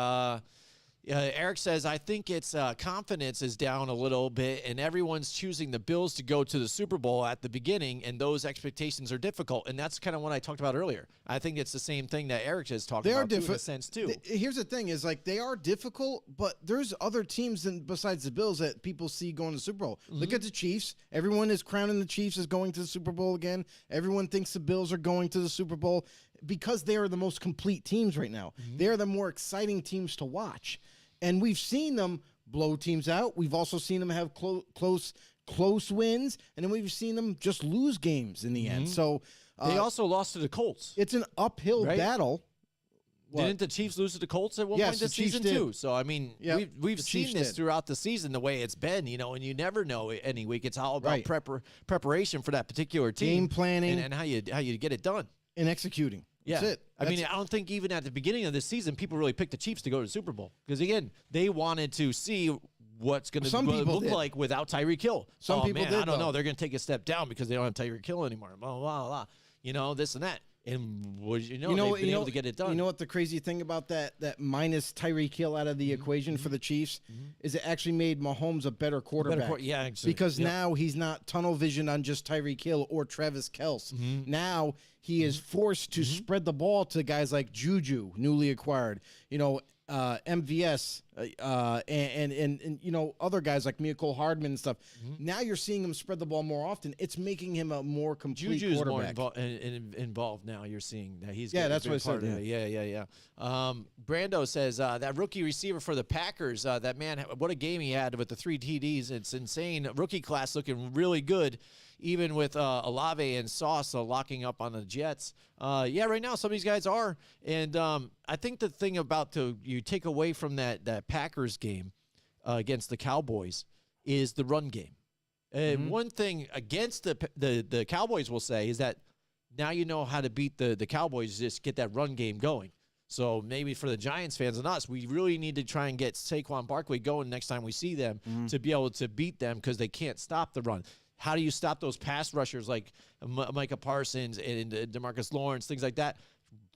Eric says, I think its confidence is down a little bit, and everyone's choosing the Bills to go to the Super Bowl at the beginning, and those expectations are difficult. And that's kind of what I talked about earlier. I think it's the same thing that Eric is talking about in a sense, too. Here's the thing is, like, they are difficult, but there's other teams besides the Bills that people see going to the Super Bowl. Look at the Chiefs. Everyone is crowning the Chiefs as going to the Super Bowl again. Everyone thinks the Bills are going to the Super Bowl because they are the most complete teams right now. They are the more exciting teams to watch. And we've seen them blow teams out. We've also seen them have close wins, and then we've seen them just lose games in the end. So they also lost to the Colts. It's an uphill battle. Didn't the Chiefs lose to the Colts at one point this season too? So I mean, we've seen this throughout the season the way it's been, and you never know any week. It's all about preparation for that particular team, game planning, and how you get it done and executing. That's it. I mean, I don't think even at the beginning of this season, people really picked the Chiefs to go to the Super Bowl. Because, again, they wanted to see what's going to look like without Tyreek Hill. Some people did, I don't know. They're going to take a step down because they don't have Tyreek Hill anymore. Blah, blah, blah. This and that. And they've been able to get it done. You know what the crazy thing about that minus Tyreek Hill out of the equation for the Chiefs is it actually made Mahomes a better quarterback. Because now he's not tunnel vision on just Tyreek Hill or Travis Kelce. Now he is forced to spread the ball to guys like Juju, newly acquired, MVS, and other guys like Mecole Hardman and stuff. Now you're seeing him spread the ball more often. It's making him a more complete Juju's quarterback. more involved now. You're seeing that he's that's what I said. Yeah. Brando says that rookie receiver for the Packers. That man, what a game he had with the 3 TDs. It's insane. Rookie class looking really good. Even with Olave and Sauce locking up on the Jets. Right now some of these guys are. And I think the thing about you take away from that Packers game against the Cowboys is the run game. One thing against the Cowboys will say is that now you know how to beat the Cowboys, just get that run game going. So maybe for the Giants fans and us, we really need to try and get Saquon Barkley going next time we see them to be able to beat them because they can't stop the run. How do you stop those pass rushers like Micah Parsons and DeMarcus Lawrence, things like that?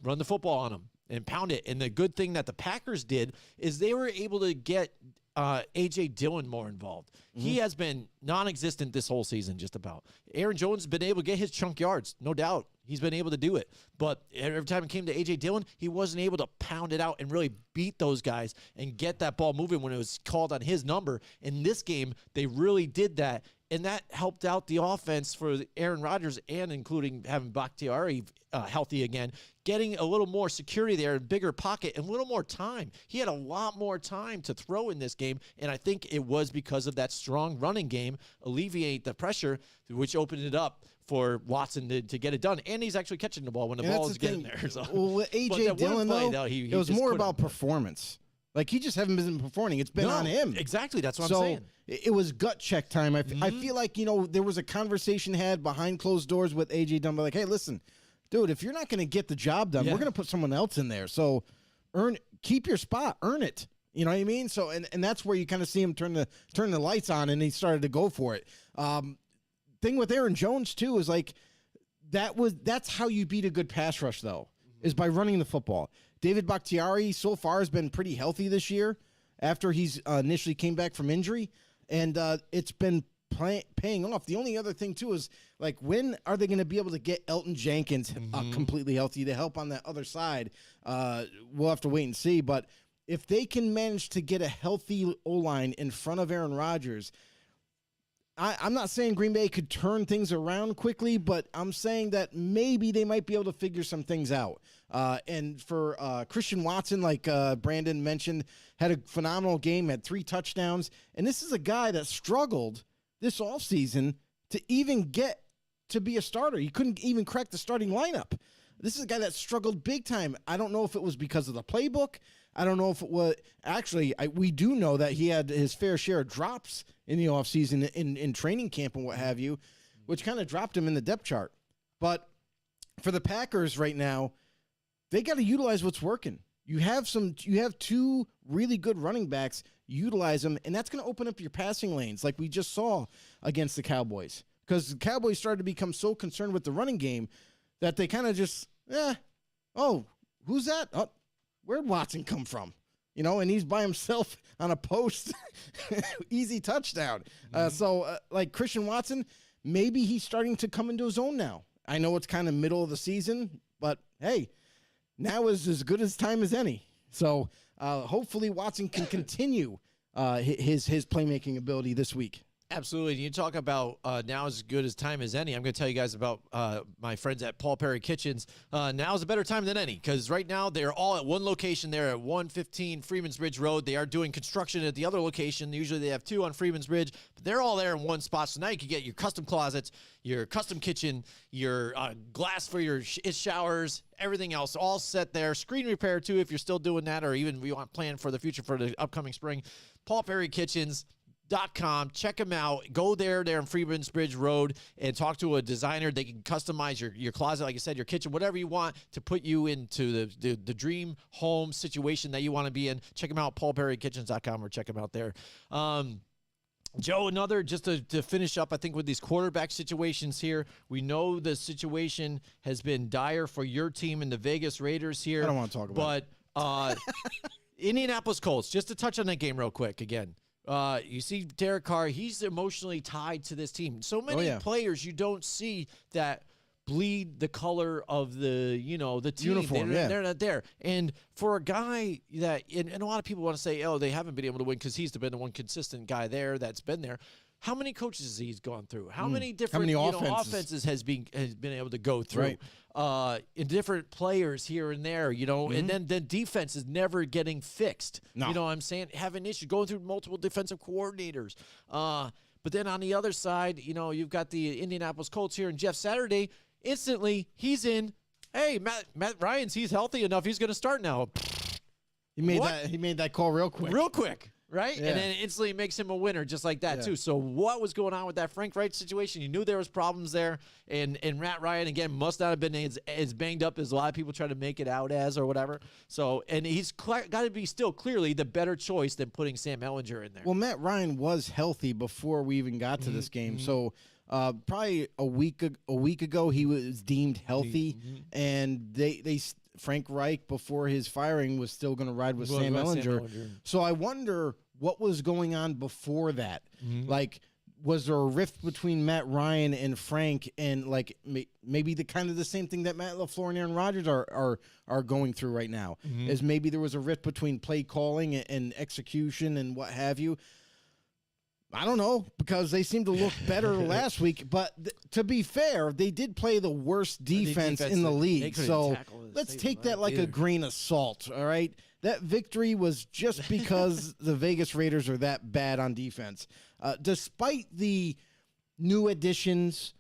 Run the football on them and pound it. And the good thing that the Packers did is they were able to get A.J. Dillon more involved. He has been non-existent this whole season, just about. Aaron Jones has been able to get his chunk yards, no doubt. He's been able to do it. But every time it came to A.J. Dillon, he wasn't able to pound it out and really beat those guys and get that ball moving when it was called on his number. In this game, they really did that. And that helped out the offense for Aaron Rodgers and including having Bakhtiari healthy again, getting a little more security there, a bigger pocket, and a little more time. He had a lot more time to throw in this game, and I think it was because of that strong running game, alleviate the pressure, which opened it up for Watson to get it done. And he's actually catching the ball when the ball is getting there. So. Well, with A.J. Dillon, though, it was more about performance. Like, he just haven't been performing. It's been on him. Exactly. That's what So I'm saying. it was gut check time. I feel like, there was a conversation had behind closed doors with A.J. Dunn. Like, hey, listen, dude, if you're not going to get the job done, we're going to put someone else in there. So keep your spot. Earn it. You know what I mean? So, and that's where you kind of see him turn the lights on, and he started to go for it. Thing with Aaron Jones, too, is like, that's how you beat a good pass rush, though, is by running the football. David Bakhtiari so far has been pretty healthy this year after he's initially came back from injury, and it's been paying off. The only other thing, too, is, like, when are they going to be able to get Elton Jenkins completely healthy to help on that other side? We'll have to wait and see, but if they can manage to get a healthy O-line in front of Aaron Rodgers, I'm not saying Green Bay could turn things around quickly, but I'm saying that maybe they might be able to figure some things out. And for Christian Watson, like Brandon mentioned, had a phenomenal game, had 3 touchdowns. And this is a guy that struggled this offseason to even get to be a starter. He couldn't even crack the starting lineup. This is a guy that struggled big time. I don't know if it was because of the playbook. I don't know if it was actually, we do know that he had his fair share of drops in the offseason in training camp and what have you, which kind of dropped him in the depth chart. But for the Packers right now, they got to utilize what's working. You have 2 really good running backs, utilize them, and that's going to open up your passing lanes like we just saw against the Cowboys. Because the Cowboys started to become so concerned with the running game that they kind of just, who's that? Oh, where'd Watson come from? And he's by himself on a post. Easy touchdown. Like Christian Watson, maybe he's starting to come into his own now. I know it's kind of middle of the season, but hey, now is as good as time as any. So hopefully Watson can continue his playmaking ability this week. Absolutely. You talk about now as good as time as any. I'm going to tell you guys about my friends at Paul Perry Kitchens. Now is a better time than any because right now they're all at one location. They're at 115 Freeman's Bridge Road. They are doing construction at the other location. Usually they have 2 on Freeman's Bridge, but they're all there in one spot. So now you can get your custom closets, your custom kitchen, your glass for your showers, everything else all set there. Screen repair too if you're still doing that, or even you want to plan for the future for the upcoming spring. Paul Perry Kitchens. Check them out. Go there in Freeman's Bridge Road and talk to a designer. They can customize your closet, like I said, your kitchen, whatever you want to put you into the dream home situation that you want to be in. Check them out, paulperrykitchens.com, or check them out there. Joe, another, just to finish up, I think, with these quarterback situations here, we know the situation has been dire for your team and the Vegas Raiders here. I don't want to talk about it. But Indianapolis Colts, just to touch on that game real quick again. You see Derek Carr, he's emotionally tied to this team. So many players you don't see that bleed the color of the team. Uniform, they're not there. And for a guy that, and a lot of people want to say, they haven't been able to win because he's been the one consistent guy there that's been there. How many coaches has he gone through? How many different offenses has been able to go through? Right. In different players here and there, and then the defense is never getting fixed. No. You know what I'm saying? Having issues, going through multiple defensive coordinators. But then on the other side, you've got the Indianapolis Colts here, and Jeff Saturday, instantly, he's in. Hey, Matt Ryan's, he's healthy enough. He's going to start now. He made that call real quick. Real quick. Right? Yeah. And then it instantly makes him a winner just like that, too. So what was going on with that Frank Reich situation? You knew there was problems there. And Matt Ryan, again, must not have been as banged up as a lot of people try to make it out as or whatever. So, and he's got to be still clearly the better choice than putting Sam Ehlinger in there. Well, Matt Ryan was healthy before we even got to this game. So probably a week ago, he was deemed healthy. And they Frank Reich, before his firing, was still going to ride with Sam Ehlinger. So I wonder what was going on before that. Like, was there a rift between Matt Ryan and Frank, and like maybe the same thing that Matt LaFleur and Aaron Rodgers are going through right now? Is maybe there was a rift between play calling and execution and what have you. I don't know, because they seem to look better last week. But to be fair, they did play the worst defense in the league. So let's take that like a grain of salt, all right? That victory was just because the Vegas Raiders are that bad on defense. Despite the new additions,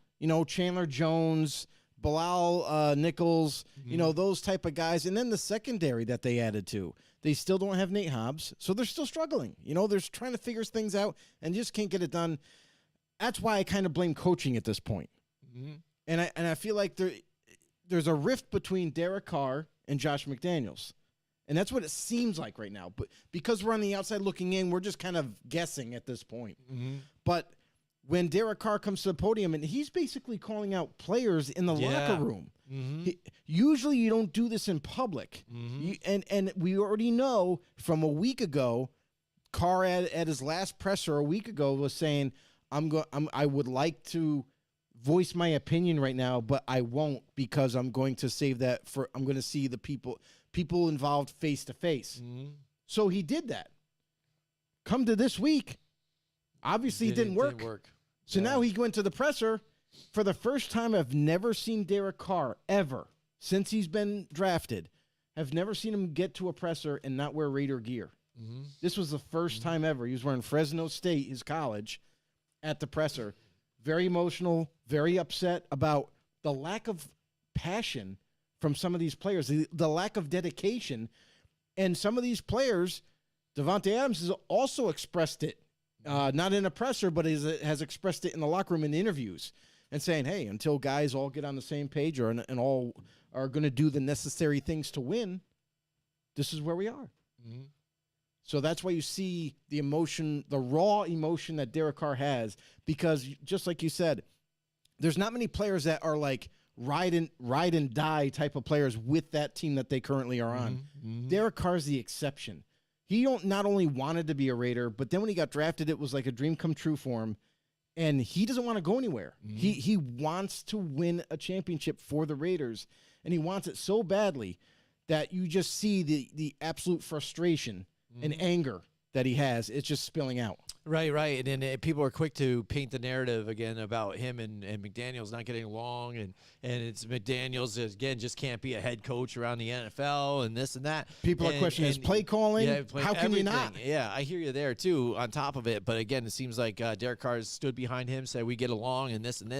Chandler Jones, Bilal Nichols, those type of guys. And then the secondary that they added to. They still don't have Nate Hobbs, so they're still struggling. They're trying to figure things out and just can't get it done. That's why I kind of blame coaching at this point. Mm-hmm. And I feel like there's a rift between Derek Carr and Josh McDaniels. And that's what it seems like right now. But because we're on the outside looking in, we're just kind of guessing at this point. Mm-hmm. But when Derek Carr comes to the podium, and he's basically calling out players in the locker room. Mm-hmm. Usually you don't do this in public. Mm-hmm. And we already know from a week ago, Carr at his last presser a week ago was saying, I would like to voice my opinion right now, but I won't because I'm going to save that for I'm going to see the people involved face to face. So he did that. Come to this week, obviously it didn't work. So now he went to the presser. For the first time, I've never seen Derek Carr ever since he's been drafted. I've never seen him get to a presser and not wear Raider gear. Mm-hmm. This was the first time ever. He was wearing Fresno State, his college, at the presser. Very emotional, very upset about the lack of passion from some of these players, the lack of dedication. And some of these players, Davante Adams has also expressed it, not in a presser, but has expressed it in the locker room in interviews and saying, hey, until guys all get on the same page and all are going to do the necessary things to win, this is where we are. Mm-hmm. So that's why you see the emotion, the raw emotion that Derek Carr has, because just like you said, there's not many players that are like ride and die type of players with that team that they currently are on. Mm-hmm. Derek Carr's the exception. He not only wanted to be a Raider, but then when he got drafted, it was like a dream come true for him. And he doesn't want to go anywhere. Mm-hmm. He wants to win a championship for the Raiders, and he wants it so badly that you just see the absolute frustration and anger that he has. It's just spilling out. Right. And then people are quick to paint the narrative again about him and McDaniels not getting along, and it's McDaniels, again, just can't be a head coach around the NFL and this and that. People are questioning his play calling. Yeah, how can you not? Yeah, I hear you there, too, on top of it. But, again, it seems like Derek Carr stood behind him, said we get along and this, and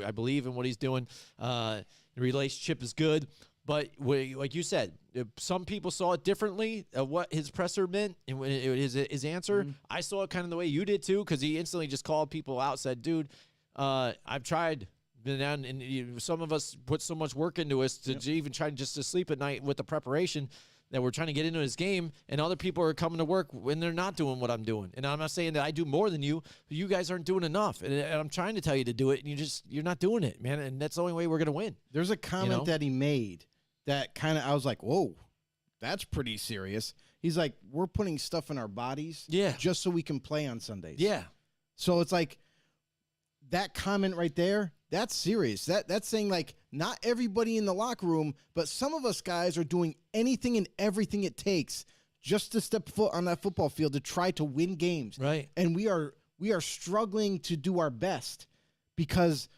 I believe in what he's doing. The relationship is good. But like you said, some people saw it differently, what his presser meant and his answer. Mm-hmm. I saw it kind of the way you did, too, because he instantly just called people out, said, dude, I've tried. Been down, and some of us put so much work into us to even try just to sleep at night with the preparation that we're trying to get into his game, and other people are coming to work when they're not doing what I'm doing. And I'm not saying that I do more than you, but you guys aren't doing enough. And I'm trying to tell you to do it, and you're not doing it, man. And that's the only way we're going to win. There's a comment that he made that kind of, I was like, whoa, that's pretty serious. He's like, we're putting stuff in our bodies just so we can play on Sundays. Yeah. So it's like that comment right there, that's serious. That's saying, like, not everybody in the locker room, but some of us guys are doing anything and everything it takes just to step foot on that football field to try to win games. Right. And we are struggling to do our best because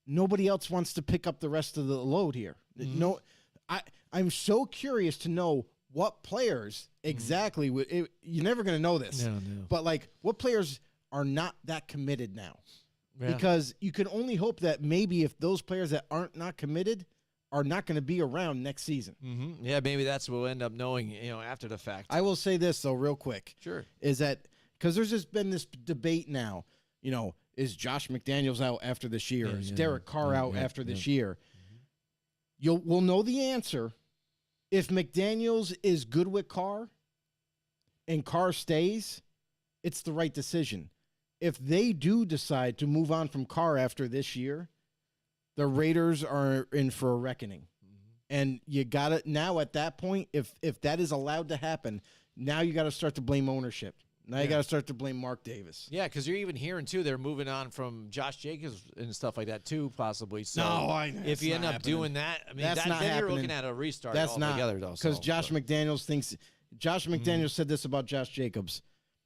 nobody else wants to pick up the rest of the load here. Mm-hmm. No, I'm so curious to know what players exactly. You're never going to know this. No. But, like, what players are not that committed now? Yeah. Because you can only hope that maybe if those players that aren't not committed are not going to be around next season. Mm-hmm. Yeah, maybe that's what we'll end up knowing, after the fact. I will say this, though, real quick. Sure. Is that because there's just been this debate now, is Josh McDaniels out after this year? Is Derek Carr out after this year? Mm-hmm. We'll know the answer. If McDaniels is good with Carr and Carr stays, it's the right decision. If they do decide to move on from Carr after this year, the Raiders are in for a reckoning. Mm-hmm. And you got to now at that point, if that is allowed to happen, now you got to start to blame ownership. Now you got to start to blame Mark Davis. Yeah, because you're even hearing, too, they're moving on from Josh Jacobs and stuff like that, too, possibly. So if you end up doing that, I mean, then you're looking at a restart altogether, though. Because Josh McDaniels said this about Josh Jacobs.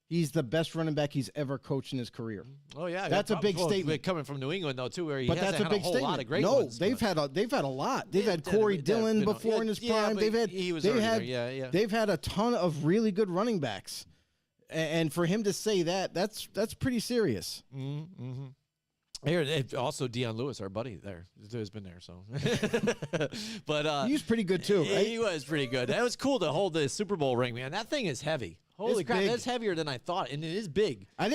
He's the best running back he's ever coached in his career. Oh yeah, that's a big statement coming from New England though too, where he hasn't had a whole lot of great ones. They've had a lot. They've had Corey Dillon before in his prime. They've had a ton of really good running backs, and for him to say that's pretty serious. Mm-hmm. Here, also Deion Lewis, our buddy there, has been there. So, but He was pretty good too, right? He was pretty good. That was cool to hold the Super Bowl ring, man. That thing is heavy. Holy It's crap, big. that's heavier than I thought, and it is big. I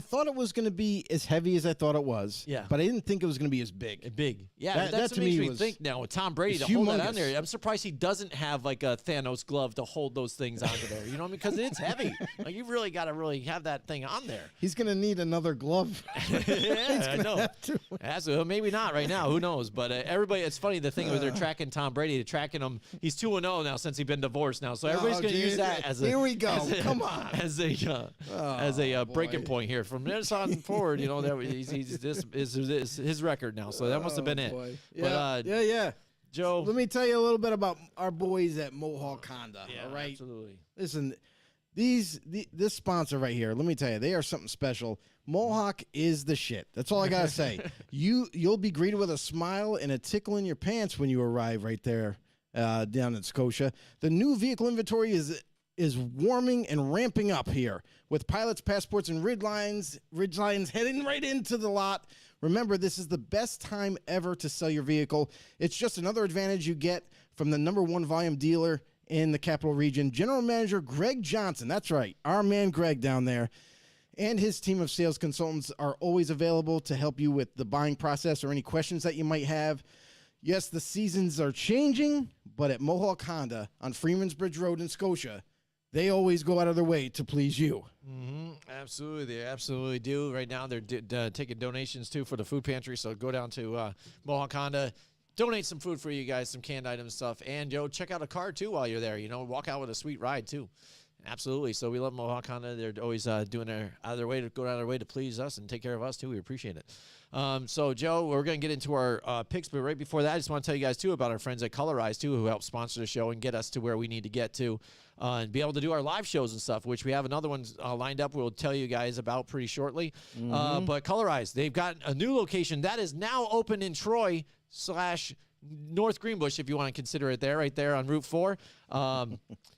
thought it was going to be as heavy as I thought it was. Yeah. But I didn't think it was going to be as big. Big. Yeah, That- that's that to what makes me me was- think now with Tom Brady to it's hold that on humongous. there. I'm surprised he doesn't have like a Thanos glove to hold those things onto there. You know what I mean? Because it's heavy. Like you've really got to really have that thing on there. He's going to need another glove. Yeah, I know. Maybe not right now. Who knows? But everybody, it's funny the thing where they're tracking Tom Brady, they're tracking him. He's 2-0 now since he's been divorced now. So everybody's going to use that as a. Here we go. Come on. As a breaking point here from this on forward. You know that this is his record now. So that must have been it. Boy. But Yeah. Joe, Let me tell you a little bit about our boys at Mohawk Honda. yeah, All right. absolutely. Listen, this sponsor right here, let me tell you, they are something special. Mohawk is the shit. That's all I gotta say. You'll be greeted with a smile and a tickle in your pants when you arrive right there down in Scotia. The new vehicle inventory is warming and ramping up here with pilots, passports, and ridgelines heading right into the lot. Remember, this is the best time ever to sell your vehicle. It's just another advantage you get from the #1 volume dealer in the Capital Region. General Manager Greg Johnson, that's right, our man Greg down there, and his team of sales consultants are always available to help you with the buying process or any questions that you might have. Yes, the seasons are changing, but at Mohawk Honda on Freeman's Bridge Road in Scotia, they always go out of their way to please you. Absolutely, they absolutely do. Right now, they're taking donations too for the food pantry. So go down to Mohawk Honda, donate some food for you guys, some canned items, stuff, and check out a car too while you're there. Walk out with a sweet ride too. Absolutely. So we love Mohawk Honda. They're always doing go out of their way to please us and take care of us too. We appreciate it. So Joe, we're going to get into our picks, but right before that, I just want to tell you guys too about our friends at Colorize too, who help sponsor the show and get us to where we need to get to, and be able to do our live shows and stuff, which we have another one lined up. We'll tell you guys about pretty shortly. But Colorize, they've got a new location that is now open in Troy / North Greenbush, if you want to consider it there, right there on Route 4.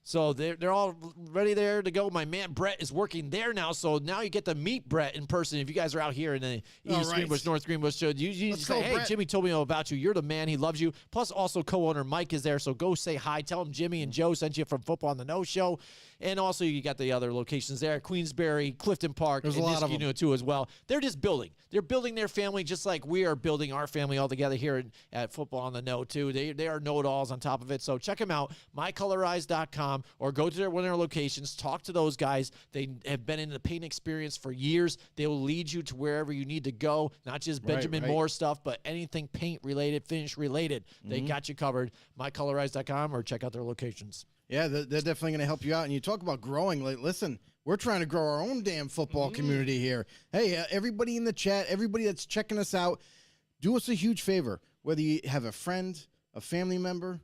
So they're all ready there to go. My man Brett is working there now, so now you get to meet Brett in person. If you guys are out here in the East right. Greenbush, North Greenbush, so you Let's say, go, hey, Brett. Jimmy told me all about you. You're the man. He loves you. Plus, also co-owner Mike is there, so go say hi. Tell him Jimmy and Joe sent you from Football on the No Show. And also, you got the other locations there, Queensbury, Clifton Park, There's a and lot of Niskayuna too as well. They're just building. They're building their family just like we are building our family all together here at Football on the No too. They are know-it-alls on top of it. So check them out, mycolorize.com, or go to one of their locations. Talk to those guys. They have been in the paint experience for years. They will lead you to wherever you need to go, not just Benjamin right. Moore stuff, but anything paint related, finish related. They got you covered. mycolorize.com, or check out their locations. Yeah, they're definitely going to help you out. And you talk about growing. Like, listen, we're trying to grow our own damn football community here. Hey, everybody in the chat, everybody that's checking us out, do us a huge favor. Whether you have a friend, a family member,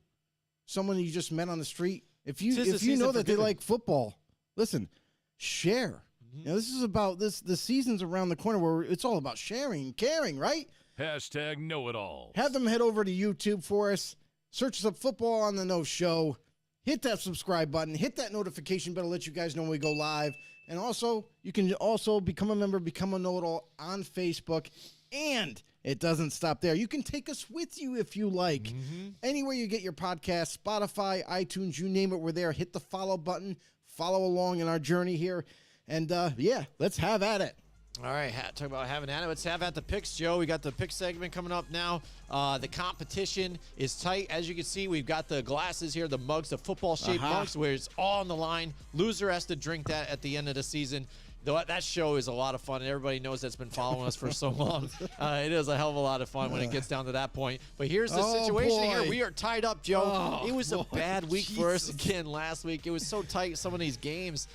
someone you just met on the street, if you know that they like football, listen, share. This is about this. The season's around the corner where it's all about sharing and caring, right? Hashtag know-it-all. Have them head over to YouTube for us. Search us up, Football on the No Show. Hit that subscribe button. Hit that notification bell to let you guys know when we go live. And also, you can also become a member, become a know-it-all on Facebook. And it doesn't stop there. You can take us with you if you like. Anywhere you get your podcast, Spotify, iTunes, you name it, we're there. Hit the follow button. Follow along in our journey here. And, yeah, let's have at it. All right, talk about having at it. Let's have at the picks, Joe. We got the pick segment coming up now. The competition is tight. As you can see, we've got the glasses here, the mugs, the football-shaped mugs, where it's all on the line. Loser has to drink that at the end of the season. That show is a lot of fun, and everybody knows that's been following us for so long. It is a hell of a lot of fun when it gets down to that point. But here's the situation here. We are tied up, Joe. It was a bad week for us again last week. It was so tight. Some of these games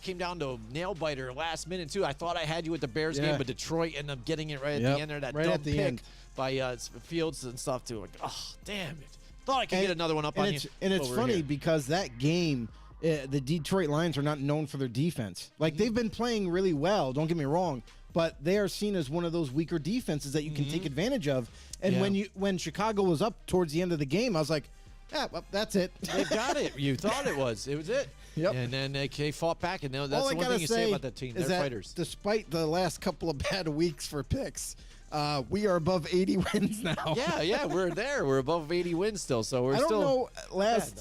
came down to a nail-biter last minute, too. I thought I had you at the Bears game, but Detroit ended up getting it right at the end there. That dumb pick by Fields and stuff, too. Like, oh, damn it. Thought I could get another one up on you. And it's funny because that game – the Detroit Lions are not known for their defense. Like, they've been playing really well, don't get me wrong, but they are seen as one of those weaker defenses that you can take advantage of. And when Chicago was up towards the end of the game, I was like, yeah, well, that's it. They've got it. You thought it was. It was it. Yep. And then they fought back, and that's All the I one gotta thing you say about that team. is They're that fighters. Despite the last couple of bad weeks for picks, We are above 80 wins now. Yeah, we're there. We're above 80 wins still, so we're I don't still. know. bad,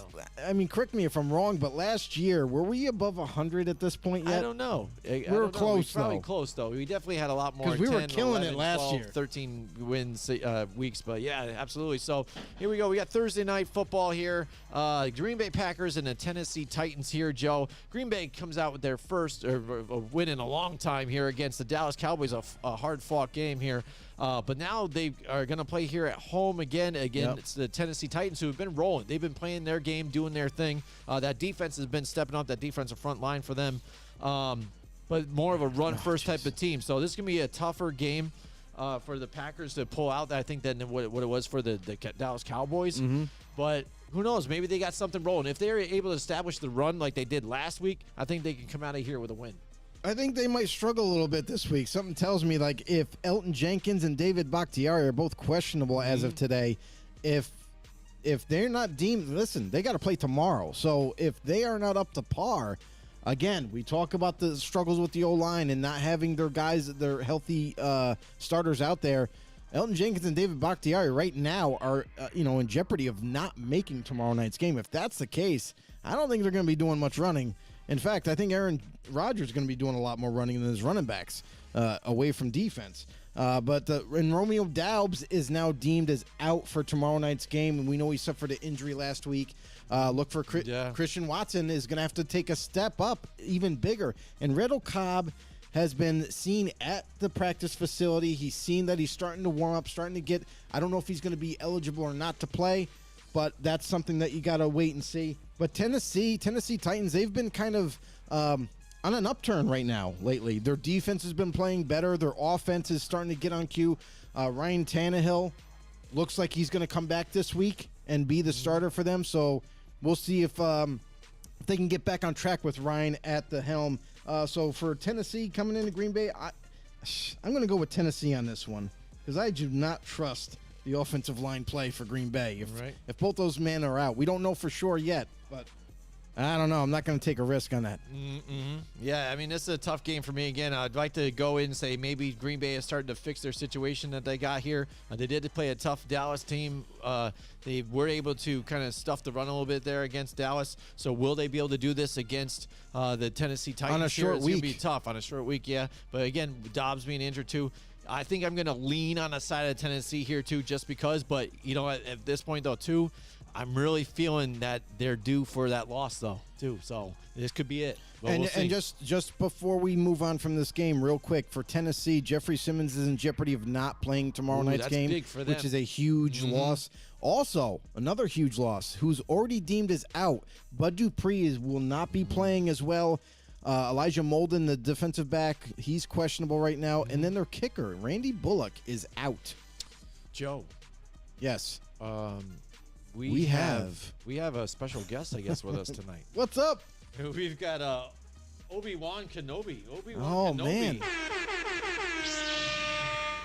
I mean, correct me if I'm wrong, but last year were we above 100 at this point yet? I don't know. We were close, Probably though. close though. We definitely had a lot more. 'Cause we were 10, killing it 11, last 12, year. 13 wins weeks, but yeah, absolutely. So here we go. We got Thursday night football here. Green Bay Packers and the Tennessee Titans here. Joe, Green Bay comes out with their first win in a long time here against the Dallas Cowboys. A hard-fought game here. But now they are going to play here at home again. It's the Tennessee Titans who have been rolling. They've been playing their game, doing their thing. That defense has been stepping up, that defensive front line for them. But more of a run-first type of team. So this is going to be a tougher game for the Packers to pull out, I think, than what it was for the Dallas Cowboys. But who knows? Maybe they got something rolling. If they're able to establish the run like they did last week, I think they can come out of here with a win. I think they might struggle a little bit this week. Something tells me, like, if Elton Jenkins and David Bakhtiari are both questionable as of today, if they're not deemed, listen, they got to play tomorrow. So if they are not up to par, again, we talk about the struggles with the O-line and not having their guys, their healthy starters out there. Elton Jenkins and David Bakhtiari right now are, in jeopardy of not making tomorrow night's game. If that's the case, I don't think they're going to be doing much running. In fact, I think Aaron Rodgers is going to be doing a lot more running than his running backs away from defense. But Romeo Doubs is now deemed as out for tomorrow night's game, and we know he suffered an injury last week. Look for Christian Watson is going to have to take a step up, even bigger. And Randall Cobb has been seen at the practice facility. He's seen that he's starting to warm up, starting to get – I don't know if he's going to be eligible or not to play, but that's something that you got to wait and see. But Tennessee Titans, they've been kind of on an upturn right now lately. Their defense has been playing better. Their offense is starting to get on cue. Ryan Tannehill looks like he's going to come back this week and be the starter for them. So we'll see if they can get back on track with Ryan at the helm. So for Tennessee coming into Green Bay, I'm going to go with Tennessee on this one because I do not trust the offensive line play for Green Bay. If both those men are out, we don't know for sure yet, but I don't know. I'm not going to take a risk on that. Yeah, I mean, this is a tough game for me. Again, I'd like to go in and say maybe Green Bay is starting to fix their situation that they got here. They did play a tough Dallas team. They were able to kind of stuff the run a little bit there against Dallas. So will they be able to do this against the Tennessee Titans? On a short It's week. going to be tough on a short week, yeah. But again, Dobbs being injured too. I think I'm going to lean on the side of Tennessee here too, just because. But, at this point, though, too, I'm really feeling that they're due for that loss, though, too. So this could be it. But we'll see. And just before we move on from this game, real quick, for Tennessee, Jeffrey Simmons is in jeopardy of not playing tomorrow night's that's game, big for them. which is a huge loss. Also, another huge loss, who's already deemed as out, Bud Dupree will not be playing as well. Elijah Molden, the defensive back, he's questionable right now. And then their kicker, Randy Bullock, is out. Joe. Yes. We have a special guest, I guess, with us tonight. What's up? We've got Obi-Wan Kenobi. Oh, man.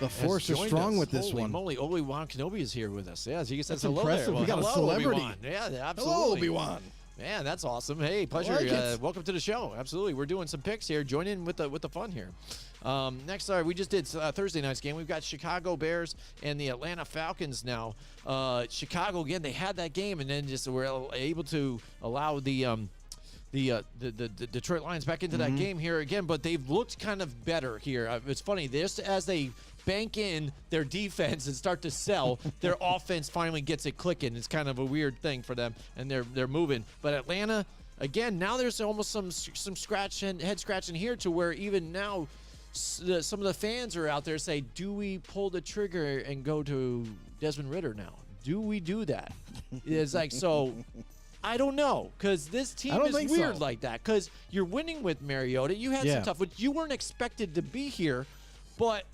The force is strong with this Holy one. moly, Obi-Wan Kenobi is here with us. Yeah, so you can say That's hello impressive. there. We got a hello, celebrity. Obi-Wan. Yeah, absolutely. Hello, Obi-Wan. Man, that's awesome. Hey, pleasure. like it. Welcome to the show. Absolutely. We're doing some picks here. Join in with the fun here. Next, we just did Thursday night's game. We've got Chicago Bears and the Atlanta Falcons now. Chicago, again, they had that game and then just were able to allow the Detroit Lions back into that game here again, but they've looked kind of better here. It's funny, this as they bank in their defense and start to sell, their offense finally gets it clicking. It's kind of a weird thing for them, and they're moving. But Atlanta, again, now there's almost some head scratching here to where even now some of the fans are out there say, do we pull the trigger and go to Desmond Ridder now? Do we do that? It's like, so I don't know, because this team is weird like that, because you're winning with Mariota. You had some tough, but you weren't expected to be here, but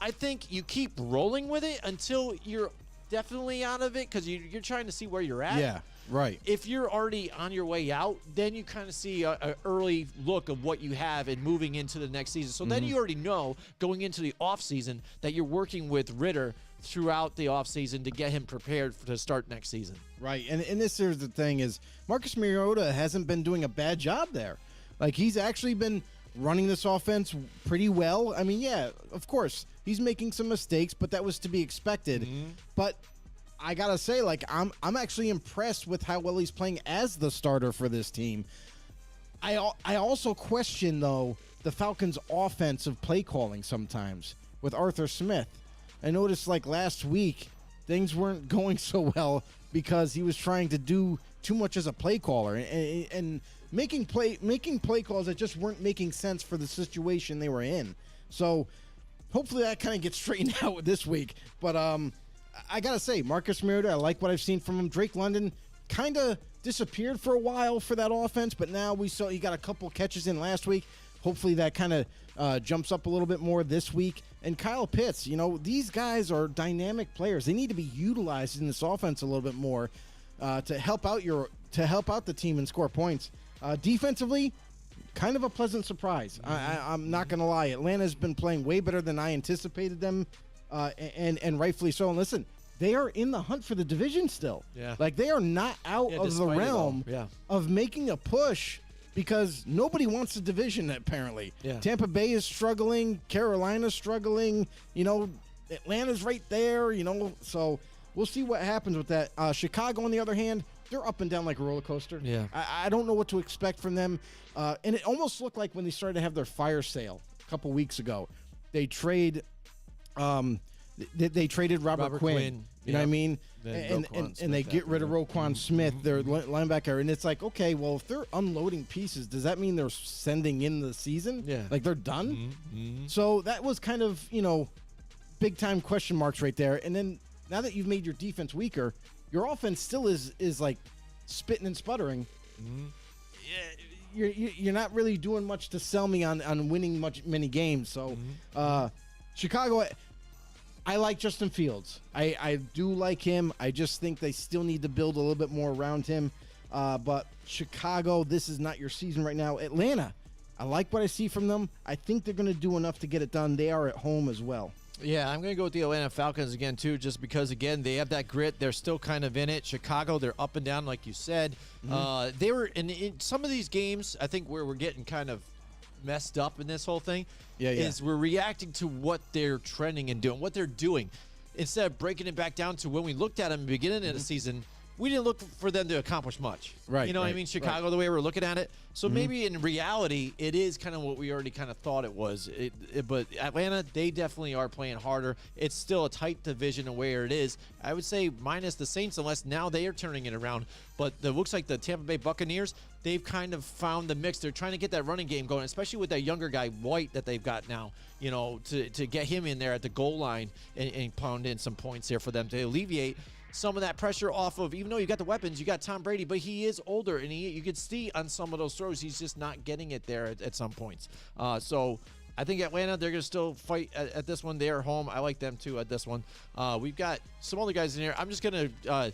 I think you keep rolling with it until you're definitely out of it, because you're trying to see where you're at. Yeah, right. If you're already on your way out, then you kind of see an early look of what you have and moving into the next season. So then you already know going into the offseason that you're working with Ridder throughout the offseason to get him prepared to start next season. Right, and this is the thing is Marcus Mariota hasn't been doing a bad job there. Like, he's actually been running this offense pretty well. I mean, yeah, of course, he's making some mistakes, but that was to be expected. But I got to say, like, I'm actually impressed with how well he's playing as the starter for this team. I also question, though, the Falcons' offensive play calling sometimes with Arthur Smith. I noticed, like, last week, things weren't going so well because he was trying to do too much as a play caller and making play calls that just weren't making sense for the situation they were in. So hopefully that kind of gets straightened out this week. But I got to say, Marcus Mariota, I like what I've seen from him. Drake London kind of disappeared for a while for that offense, but now we saw he got a couple catches in last week. Hopefully that kind of jumps up a little bit more this week. And Kyle Pitts, you know, these guys are dynamic players. They need to be utilized in this offense a little bit more to help out the team and score points. Defensively, kind of a pleasant surprise. I'm not going to lie. Atlanta's been playing way better than I anticipated them, and rightfully so. And listen, they are in the hunt for the division still. Yeah. Like, they are not out of the realm of making a push because nobody wants the division, apparently. Yeah. Tampa Bay is struggling. Carolina's struggling. You know, Atlanta's right there, you know. So we'll see what happens with that. Chicago, on the other hand, they're up and down like a roller coaster. Yeah. I don't know what to expect from them. And it almost looked like when they started to have their fire sale a couple weeks ago, they traded Robert Quinn. You know what I mean? And they get rid of Roquan Smith, their linebacker. And it's like, okay, well, if they're unloading pieces, does that mean they're sending in the season? Yeah. Like they're done? So that was kind of, you know, big time question marks right there. And then now that you've made your defense weaker, your offense still is like spitting and sputtering. You're not really doing much to sell me on winning many games. So Chicago, I like Justin Fields. I do like him. I just think they still need to build a little bit more around him. But Chicago, this is not your season right now. Atlanta, I like what I see from them. I think they're going to do enough to get it done. They are at home as well. Yeah, I'm going to go with the Atlanta Falcons again, too, just because, again, they have that grit. They're still kind of in it. Chicago, they're up and down, like you said. They were in some of these games, I think, where we're getting kind of messed up in this whole thing is we're reacting to what they're trending and doing, what they're doing. Instead of breaking it back down to when we looked at them at the beginning of the season, we didn't look for them to accomplish much. Right. You know what I mean? Chicago, the way we're looking at it. So maybe in reality, it is kind of what we already kind of thought it was. But Atlanta, they definitely are playing harder. It's still a tight division of where it is. I would say minus the Saints, unless now they are turning it around. But it looks like the Tampa Bay Buccaneers, they've kind of found the mix. They're trying to get that running game going, especially with that younger guy, White, that they've got now, you know, to get him in there at the goal line and pound in some points here for them to alleviate some of that pressure off of, even though you got the weapons, you got Tom Brady, but he is older, and you could see on some of those throws, he's just not getting it there at some points. So I think Atlanta, they're going to still fight at this one. They're home. I like them, too, at this one. We've got some other guys in here. I'm just going to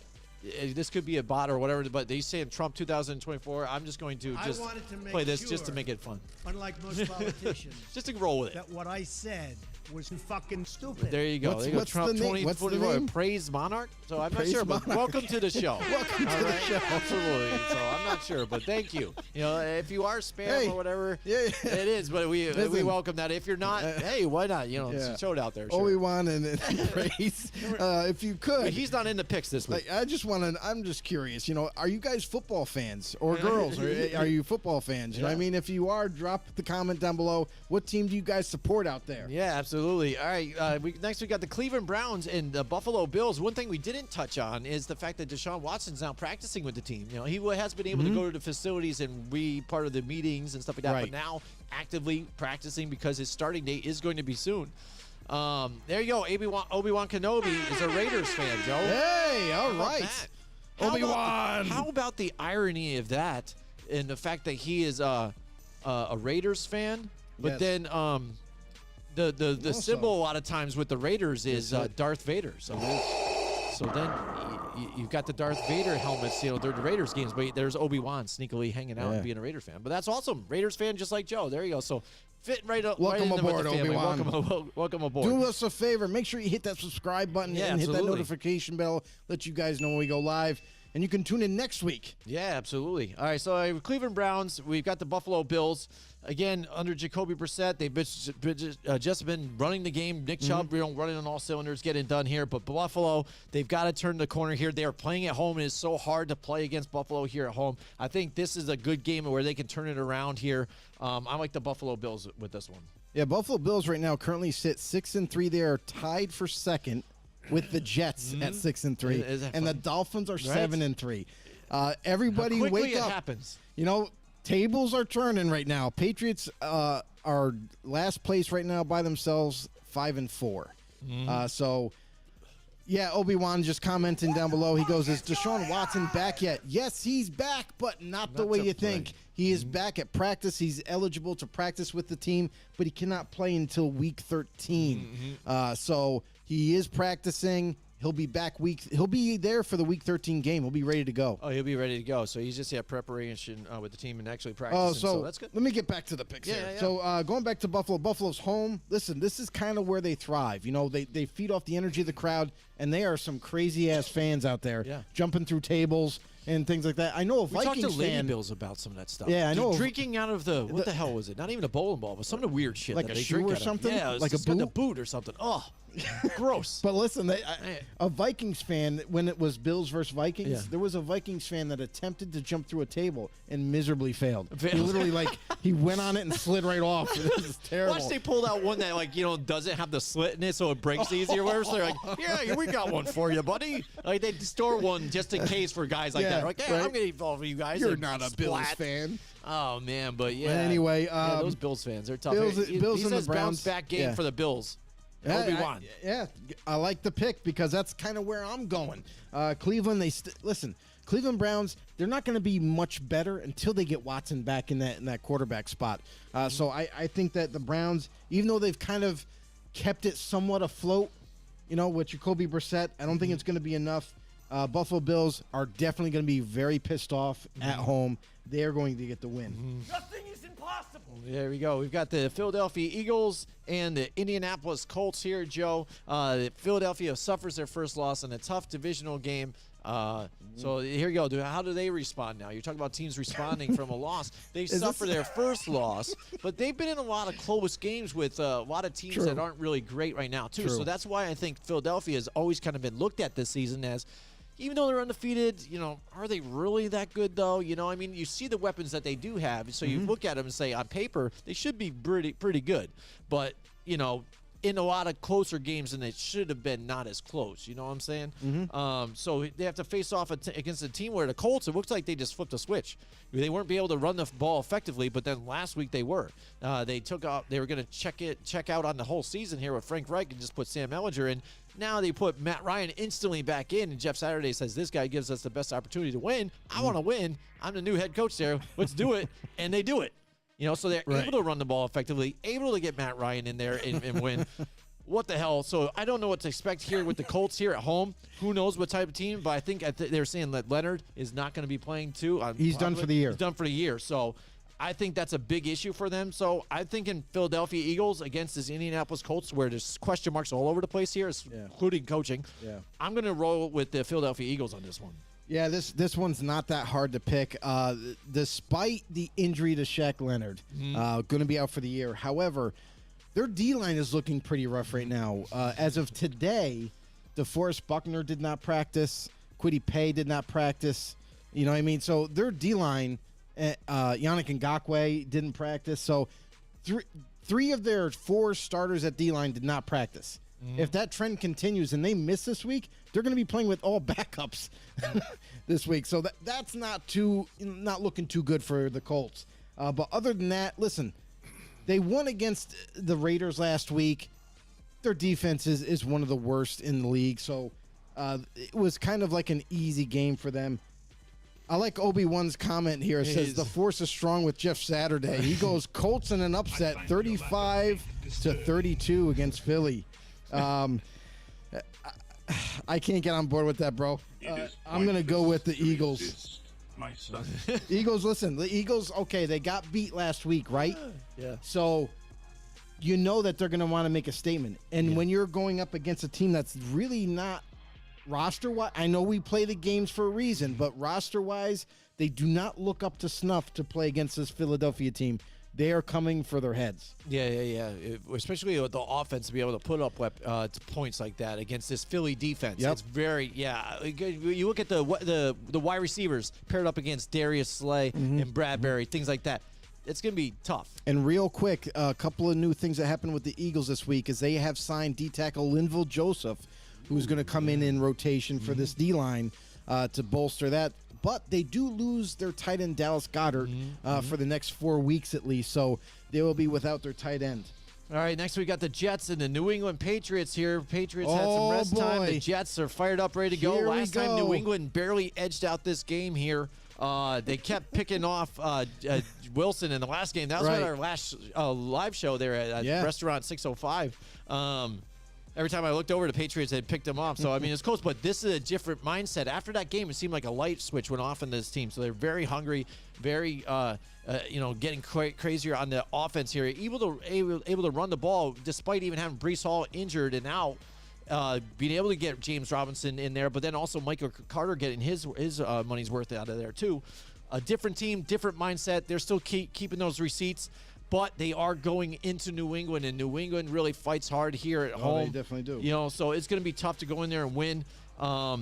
this could be a bot or whatever, but they saying Trump 2024. I'm just going to just play this just to make it fun. Unlike most politicians. Just to roll with it. That what I said was fucking stupid. There you go. What's there you go. the Trump name? What's the 2024. name? Praise Monarch. So I'm Praise not sure, Monarch. but welcome to the show. Welcome to the show. Absolutely. So I'm not sure, but thank you. You know, if you are spam Hey. or whatever, Yeah. it is. But we Listen. welcome that. If you're not, hey, why not? You know, Yeah. show it out there. Sure. Obi-Wan and Praise, if you could. But he's not in the picks this week. Like, I'm just curious, you know, are you guys football fans or girls? Are you football fans? You know what I mean? If you are, drop the comment down below. What team do you guys support out there? Yeah, absolutely. All right. Next, we got the Cleveland Browns and the Buffalo Bills. One thing we didn't touch on is the fact that Deshaun Watson's now practicing with the team. You know, he has been able to go to the facilities and be part of the meetings and stuff like that, Right. but now actively practicing because his starting date is going to be soon. There you go. Obi-Wan Kenobi is a Raiders fan, Joe. Hey, all How about right. that? Obi-Wan. How about the irony of that and the fact that he is a Raiders fan, but Yes. then the Also- symbol a lot of times with the Raiders is it? Darth Vader. So then you've got the Darth Vader helmets. You know, they're the Raiders games, but there's Obi-Wan sneakily hanging out Yeah. and being a Raiders fan. But that's awesome. Raiders fan just like Joe. There you go. So fit right up. Welcome right in aboard, with the family. Obi-Wan. Welcome aboard. Do us a favor. Make sure you hit that subscribe button Yeah, and hit that absolutely. notification bell. Let you guys know when we go live. and you can tune in next week. Yeah, absolutely. All right, so Cleveland Browns, we've got the Buffalo Bills. Again, under Jacoby Brissett, they've just been running the game. Nick Chubb, running on all cylinders, getting done here. But Buffalo, they've got to turn the corner here. They are playing at home. It is so hard to play against Buffalo here at home. I think this is a good game where they can turn it around here. I like the Buffalo Bills with this one. Yeah, Buffalo Bills right now currently sit 6-3. They are tied for second with the Jets at 6-3, and the Dolphins are 7-3. Everybody, How quickly wake it up! happens. Tables are turning right now. Patriots are last place right now by themselves, 5-4. So, yeah, Obi-Wan just commenting down below. He goes, "Is Deshaun Watson back yet?" Yes, he's back, but not the way you think. He is back at practice. He's eligible to practice with the team, but he cannot play until week 13. So he is practicing. He'll be back He'll be there for the week 13 game. He'll be ready to go. Oh, he'll be ready to go. So he's just preparation with the team and actually practicing. So that's good. Let me get back to the picks here. Yeah. So going back to Buffalo, Buffalo's home. Listen, this is kind of where they thrive. They feed off the energy of the crowd, and they are some crazy ass fans out there jumping through tables and things like that. I know a We Vikings talked to Lady fan. Bills about some of that stuff. Yeah, I know. Drinking out of what the hell was it? Not even a bowling ball, but some of the weird shit. Like that a they shoe drink or out of. something? Yeah, it was Like a just got the boot? boot or something. Oh, gross. But listen, a Vikings fan, when it was Bills versus Vikings, there was a Vikings fan that attempted to jump through a table and miserably failed. He literally, he went on it and slid right off. This is terrible. Watch, they pulled out one that doesn't have the slit in it, so it breaks easier. Whatever. So they're like, yeah, we got one for you, buddy. Like they store one just in case for guys like that. Like, yeah, I'm gonna involve you guys. You're and not a splat. Bills fan. Oh man, but yeah. But anyway, those Bills fans, they're tough. Bills He and the says bounce Browns. back game for the Bills. Obi-Wan. I like the pick because that's kind of where I'm going. Cleveland, listen. Cleveland Browns, they're not going to be much better until they get Watson back in that quarterback spot. So I think that the Browns, even though they've kind of kept it somewhat afloat, with Jacoby Brissett, I don't think it's going to be enough. Buffalo Bills are definitely going to be very pissed off at home. They are going to get the win. Nothing is impossible. There we go. We've got the Philadelphia Eagles and the Indianapolis Colts here, Joe. Philadelphia suffers their first loss in a tough divisional game. So here you go. How do they respond now? You're talking about teams responding from a loss. They suffer their first loss, but they've been in a lot of close games with a lot of teams that aren't really great right now, too. So that's why I think Philadelphia has always kind of been looked at this season as, even though they're undefeated, are they really that good, though? You see the weapons that they do have, so you look at them and say, on paper, they should be pretty good. But, in a lot of closer games than it should have been, not as close. You know what I'm saying? So they have to face off against a team where the Colts, it looks like they just flipped a switch. They weren't be able to run the ball effectively, but then last week they were. They were going to check out on the whole season here with Frank Reich and just put Sam Ellinger in. Now they put Matt Ryan instantly back in, and Jeff Saturday says, this guy gives us the best opportunity to win. I want to win. I'm the new head coach there. Let's do it. And they do it. So they're able to run the ball effectively, able to get Matt Ryan in there and win. What the hell? So I don't know what to expect here with the Colts here at home. Who knows what type of team, but I think they're saying that Leonard is not going to be playing too. He's done for the year. He's done for the year. So I think that's a big issue for them. So I think in Philadelphia Eagles against this Indianapolis Colts, where there's question marks all over the place here, including coaching, I'm going to roll with the Philadelphia Eagles on this one. Yeah, this one's not that hard to pick. Despite the injury to Shaq Leonard, going to be out for the year. However, their D-line is looking pretty rough right now. As of today, DeForest Buckner did not practice. Kwity Paye did not practice. You know what I mean? So their D-line, Yannick Ngakoue didn't practice. So three of their four starters at D-line did not practice. If that trend continues and they miss this week, they're going to be playing with all backups this week. So that's not looking too good for the Colts. But other than that, listen, they won against the Raiders last week. Their defense is one of the worst in the league. So it was kind of like an easy game for them. I like Obi-Wan's comment here. It says, the force is strong with Jeff Saturday. He goes Colts in an upset, 35-32 against Philly. I can't get on board with that, bro. I'm going to go with the Eagles. My son. Eagles, listen, the Eagles, okay, they got beat last week, right? Yeah. So you know that they're going to want to make a statement. And when you're going up against a team that's really not roster-wise, I know we play the games for a reason, but roster-wise, they do not look up to snuff to play against this Philadelphia team. They are coming for their heads. Yeah. Especially with the offense to be able to put up points like that against this Philly defense. Yep. It's very, you look at the wide receivers paired up against Darius Slay and Bradbury, things like that. It's going to be tough. And real quick, a couple of new things that happened with the Eagles this week is they have signed D-tackle Linval Joseph, who's going to come in rotation for this D-line to bolster that. But they do lose their tight end Dallas Goedert for the next 4 weeks at least, so they will be without their tight end. All right, next we got the Jets and the New England Patriots here. Patriots had some rest time. The Jets are fired up, ready to go. Here we Last time go. New England barely edged out this game here. They kept picking off Wilson in the last game. That was Right. our last live show there at Restaurant 605. Every time I looked over, the Patriots had picked them off. So, I mean, it's close, but this is a different mindset. After that game, it seemed like a light switch went off in this team. So they're very hungry, very, getting crazier on the offense here. Able to run the ball despite even having Breece Hall injured and out. Being able to get James Robinson in there, but then also Michael Carter getting his money's worth out of there, too. A different team, different mindset. They're still keeping those receipts. But they are going into New England, and New England really fights hard here at home. They definitely do. You know, so it's going to be tough to go in there and win. I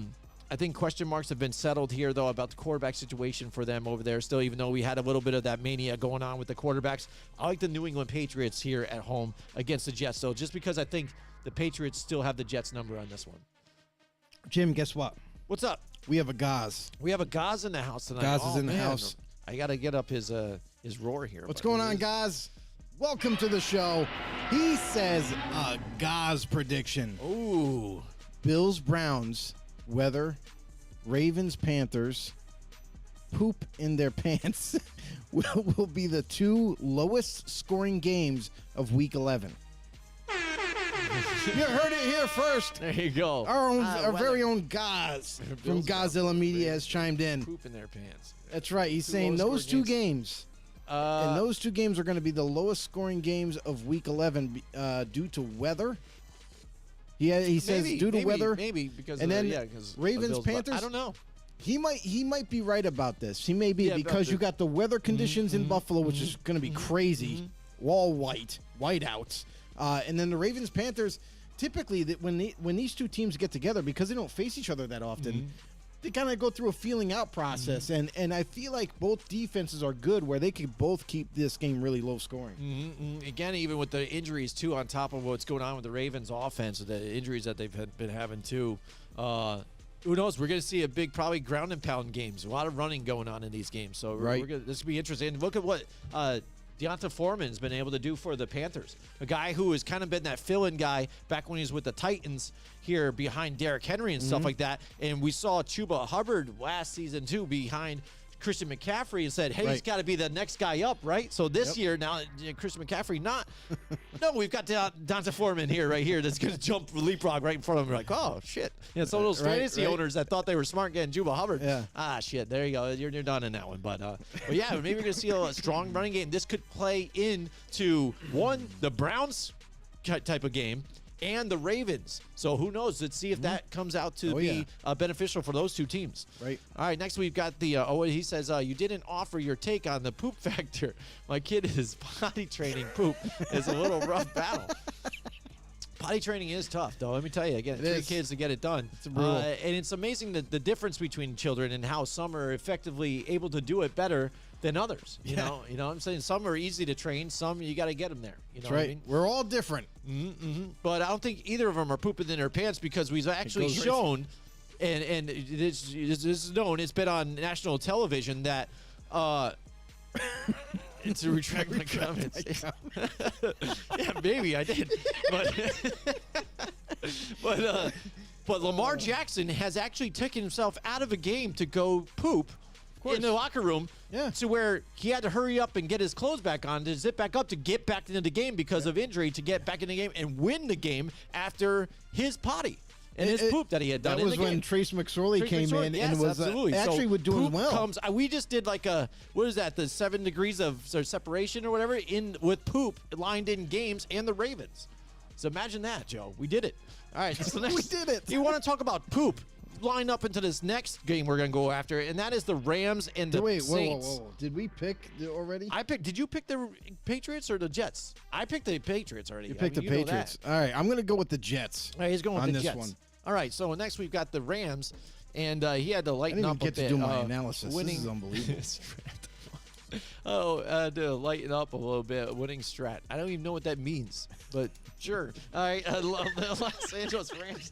think question marks have been settled here, though, about the quarterback situation for them over there still, even though we had a little bit of that mania going on with the quarterbacks. I like the New England Patriots here at home against the Jets, though, just because I think the Patriots still have the Jets number on this one. Jim, guess what? What's up? We have a Gaz. We have a Gaz in the house tonight. Gaz is in the house. I got to get up his roar here. What's going on, Gaz? Welcome to the show. He says a Gaz prediction. Ooh. Bills, Browns, weather, Ravens, Panthers, poop in their pants will be the 2 lowest scoring games of Week 11. You heard it here first. There you go. Our very own Gaz from Godzilla Media has chimed in. Poop in their pants. That's right. He's saying those 2 games. And those 2 games are going to be the lowest scoring games of Week 11 due to weather. He says due to weather. Maybe because and of then because Ravens, Panthers. I don't know. He might be right about this. He may be because you got the weather conditions in Buffalo, which is going to be crazy. All whiteouts. And then the Ravens, Panthers. Typically, when these 2 teams get together, because they don't face each other that often, they kind of go through a feeling out process. And I feel like both defenses are good where they could both keep this game really low scoring. Again, even with the injuries, too, on top of what's going on with the Ravens offense, the injuries that they've been having, too. Who knows? We're going to see a big, probably ground and pound games. A lot of running going on in these games. So this will be interesting. And look at what Deonta Foreman's been able to do for the Panthers. A guy who has kind of been that fill-in guy back when he was with the Titans here behind Derrick Henry and stuff like that. And we saw Chuba Hubbard last season, too, behind Christian McCaffrey and said, hey, he's got to be the next guy up, right? So this year, now Christian McCaffrey not. No, we've got Deonta Foreman here, right here, that's going to jump leapfrog right in front of him. We're like, oh, shit. Yeah, some of those fantasy owners that thought they were smart getting Chuba Hubbard. Yeah. Ah, shit. There you go. You're done in that one. But yeah, maybe we're going to see a strong running game. This could play into, one, the Browns type of game, and the Ravens. So who knows? Let's see if that comes out to be beneficial for those 2 teams. Right. All right, next we've got the, he says, you didn't offer your take on the poop factor. My kid is potty training poop. It's a little rough battle. Potty training is tough, though. Let me tell you, again, 3 kids to get it done. It's brutal. And it's amazing the difference between children and how some are effectively able to do it better than others. You know what I'm saying? Some are easy to train. Some you got to get them there. You know That's right. what I mean? We're all different. But I don't think either of them are pooping in their pants because we've actually shown, and this is known, it's been on national television that to retract my comments. Yeah, maybe I did. But Lamar Jackson has actually taken himself out of a game to go poop in the locker room to where he had to hurry up and get his clothes back on to zip back up to get back into the game because of injury to get back in the game and win the game after his potty. And his poop that he had done that in was the game. when Trace McSorley came in and was actually so doing poop well. We just did like what is that, the 7 degrees of separation or whatever with poop lined in games and the Ravens. So imagine that, Joe. We did it. All right. So next, We did it. You want to talk about poop. line up into this next game we're going to go after, and that is the Rams and the Saints. Whoa. Did we pick already? Did you pick the Patriots or the Jets? I picked the Patriots already. You picked the Patriots. All right, I'm going to go with the Jets. All right, he's going with on the this Jets. one. All right, so next we've got the Rams, and he had to I lighten didn't up even a get bit. to do my analysis. Winning, This is unbelievable. to lighten up a little bit, winning strat. I don't even know what that means, but sure. All right, I love the Los Angeles Rams